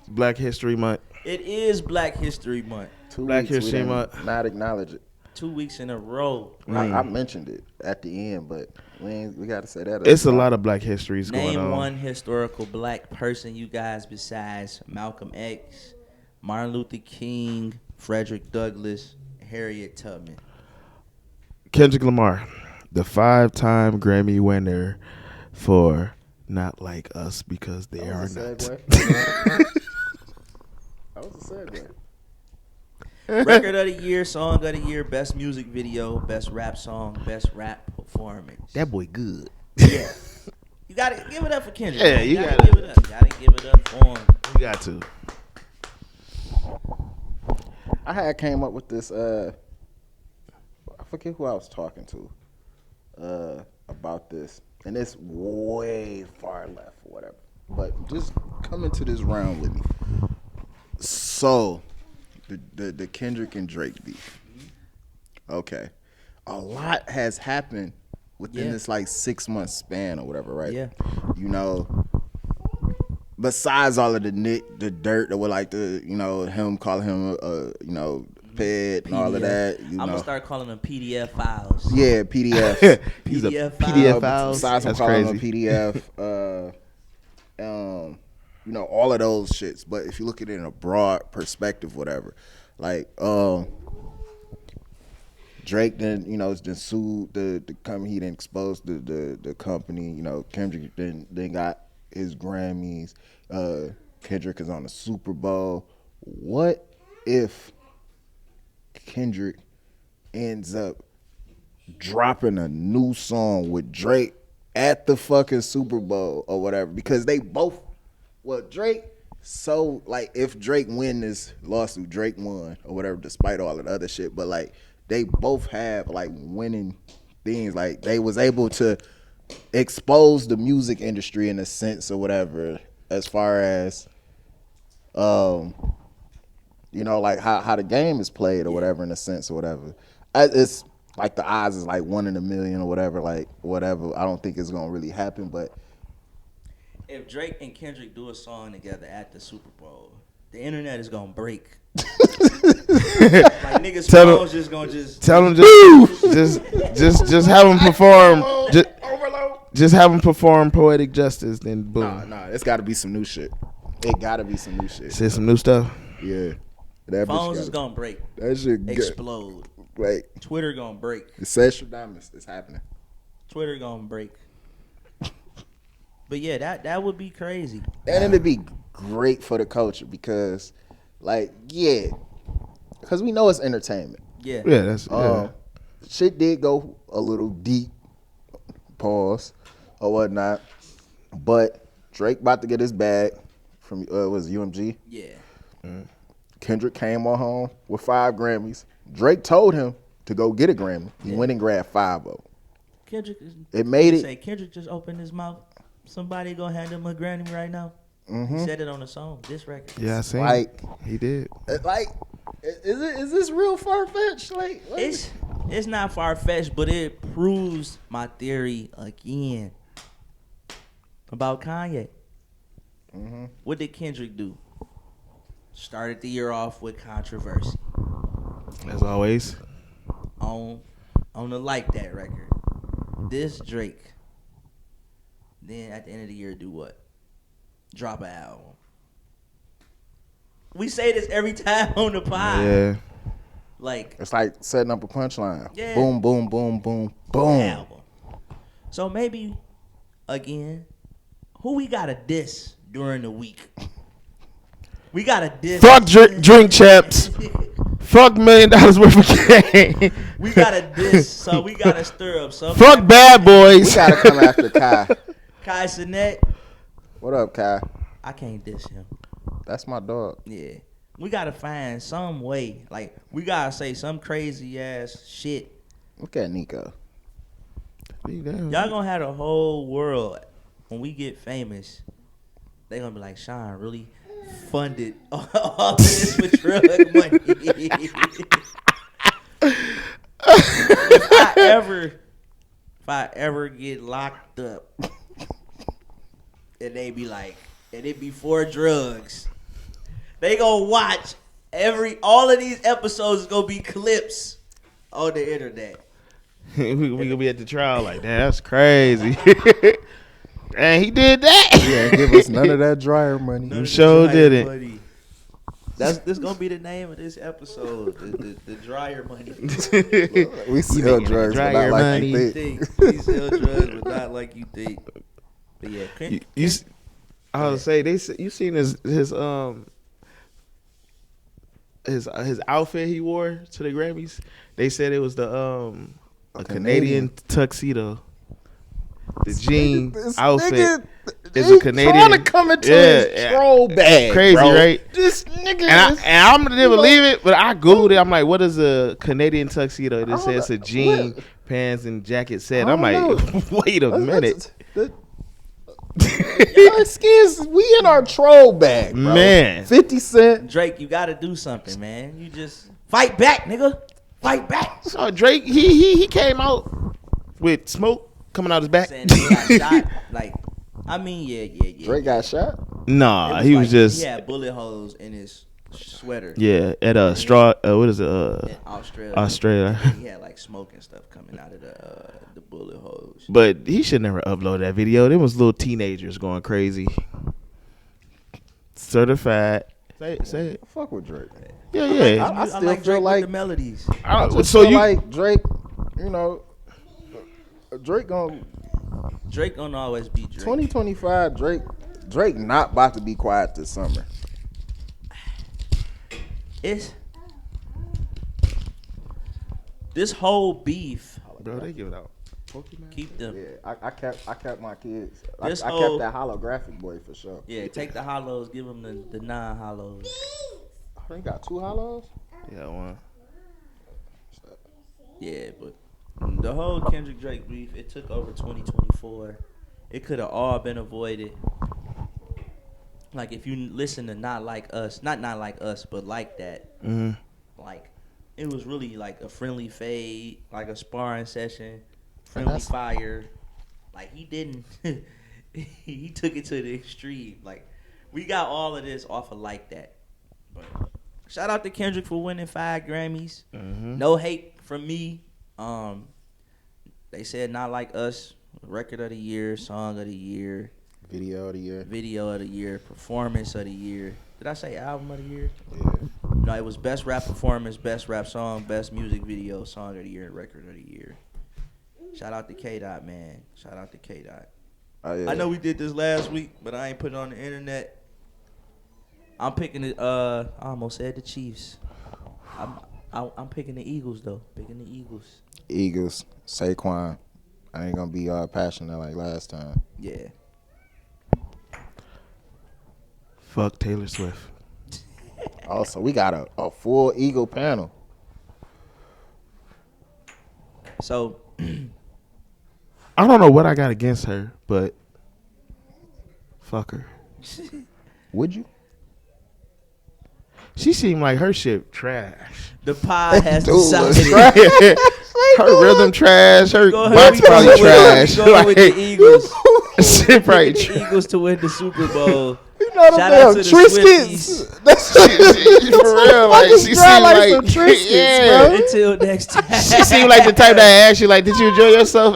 Black History Month. It is Black History Month. Black History Month. Not acknowledge it. 2 weeks in a row. I mentioned it at the end, but we got to say that. It's a lot of Black histories going on. Name one historical black person, you guys, besides Malcolm X, Martin Luther King, Frederick Douglass, Harriet Tubman. Kendrick Lamar, the 5-time Grammy winner for Not Like Us Because They Are Not. That was a segue. Record of the year, song of the year, best music video, best rap song, best rap performance. That boy good. Yeah. You gotta give it up for Kendrick. Yeah, you gotta give it up. You gotta give it up for him. You got to. I had came up with this. I forget who I was talking to about this, and it's way far left or whatever. But just come into this round with me. So, the Kendrick and Drake beef. Okay, a lot has happened within this like 6 month span or whatever, right? Yeah. You know, besides all of the dirt that were like him calling him ped and all of that. I'm gonna start calling them PDF files. Yeah, PDF. He's a PDF PDF files. Besides him That's calling crazy. him a PDF. All of those shits. But if you look at it in a broad perspective, whatever, like Drake then sued the company. He didn't expose the company. Kendrick then got his Grammys. Kendrick is on the Super Bowl. What if Kendrick ends up dropping a new song with Drake at the fucking Super Bowl or whatever? Because they both, Drake, so like if Drake win this lawsuit, Drake won or whatever, despite all of the other shit, but like they both have like winning things. Like they was able to expose the music industry in a sense or whatever, as far as like how the game is played or whatever, in a sense or whatever. It's like the odds is like 1 in a million or whatever, like whatever. I don't think it's gonna really happen, but if Drake and Kendrick do a song together at the Super Bowl, the internet is gonna break. Like niggas phones just gonna tell them just have them perform. Just have them perform Poetic Justice, then boom. Nah, it's got to be some new shit. It got to be some new shit. Say some new stuff. Yeah, that phones is gonna break. That shit explode. Like Twitter gonna break. The sexual diamonds is happening. Twitter gonna break. But yeah, that would be crazy. And it'd be great for the culture because, because we know it's entertainment. Yeah. Yeah, that's shit did go a little deep, pause or whatnot, but Drake about to get his bag from was it UMG? Yeah. Kendrick came on home with 5 Grammys. Drake told him to go get a Grammy. He went and grabbed 5 of them. Kendrick Kendrick just opened his mouth. Somebody gonna hand him a Grammy right now. Mm-hmm. He said it on the song, this record. Yeah, I seen he did. Is this real far fetched? It's not far fetched, but it proves my theory again about Kanye. Mm-hmm. What did Kendrick do? Started the year off with controversy. As always. On the Like That record. This Drake. Then at the end of the year, do what? Drop an album. We say this every time on the pod. Yeah. Like it's like setting up a punchline. Yeah. Boom, boom, boom, boom, boom. Album. So maybe again, who we gotta diss during the week? We gotta diss. Fuck drink champs. Fuck $1 million worth of game. We gotta diss, so we gotta stir up something. Fuck bad boys. We gotta come after Kai. Kai Cenat. What up, Kai? I can't diss him. That's my dog. Yeah. We gotta find some way. Like, we gotta say some crazy ass shit. Look at Nico. Y'all gonna have the whole world when we get famous. They gonna be like, Sean really funded all this with drug money. If I ever get locked up, and they be like, and it be for drugs, they gonna watch all of these episodes is gonna be clips on the internet. we gonna be at the trial like, damn, that's crazy. And he did that. Yeah, give us none of that dryer money. You sure didn't. This gonna be the name of this episode. The dryer money. We sell drugs, but not like you think. We sell drugs, but not like you think. But yeah, I was say you seen his outfit he wore to the Grammys. They said it was a Canadian tuxedo. the jean This outfit nigga, is he a Canadian. trying to come into his troll bag. Crazy, bro. right? This nigga And is, I'm gonna believe it, but I googled it. I'm like, what is a Canadian tuxedo? It I don't says know. a jean, pants, and jacket set. I I'm don't like, wait a minute. Excuse, we in our troll bag, bro. Man. 50 Cent. Drake, you gotta do something, man. You just fight back, nigga. Fight back. So Drake, he came out with smoke coming out his back. Saying he got shot. Like, I mean, yeah. Drake got shot. Nah, It he was like just he had bullet holes in his sweater. at a straw. What is it? In Australia. Australia. He had like smoke and stuff coming out of the bullet holes. But he should never upload that video. There was little teenagers going crazy. Certified. Say it. Fuck with Drake. Yeah. I still like feel Drake like with the melodies. I just So feel you like Drake, you know, Drake gonna Drake gonna always be Drake. 2025. Drake not about to be quiet this summer. It's this whole beef. bro, they give it out. Pokemon. Keep them. Yeah, I kept my kids. I This kept whole- that holographic boy for sure. Yeah, take the hollows, give them the non-hollows. Oh, they got 2 hollows. Yeah, one. Yeah, but the whole Kendrick Drake beef, it took over 2024. It could have all been avoided. Like if you listen to Not Like Us, not Like Us, but Like That. Mm-hmm. Like it was really like a friendly fade, like a sparring session, friendly fire. Like he didn't, he took it to the extreme. Like we got all of this off of Like That. But shout out to Kendrick for winning 5 Grammys. Mm-hmm. No hate from me. They said Not Like Us, record of the year, song of the year, Video of the year. video of the year, performance of the year. Did I say album of the year? Yeah. No, it was best rap performance, best rap song, best music video, song of the year, and record of the year. Shout out to K-Dot, man. Shout out to K-Dot. Oh, yeah. I know we did this last week, but I ain't put it on the internet. I'm picking it. I almost said the Chiefs. I'm picking the Eagles though. Picking the Eagles. Eagles, Saquon. I ain't gonna be passionate like last time. Yeah. Fuck Taylor Swift. Also, we got a full Eagle panel. So I don't know what I got against her, but fuck her. Would you? She seemed like her shit trash. the pod has Dude, decided. Her rhythm trash. Her Go ahead, box we probably going trash. with the Eagles. Shit probably The trash. Eagles to win the Super Bowl. You know them Shout out damn to the Triscuits. Swifties. That's For real, like fucking she dry seemed like like some Triscuits, yeah. bro. Until next time. She seemed like the type that asked you like, did you enjoy yourself?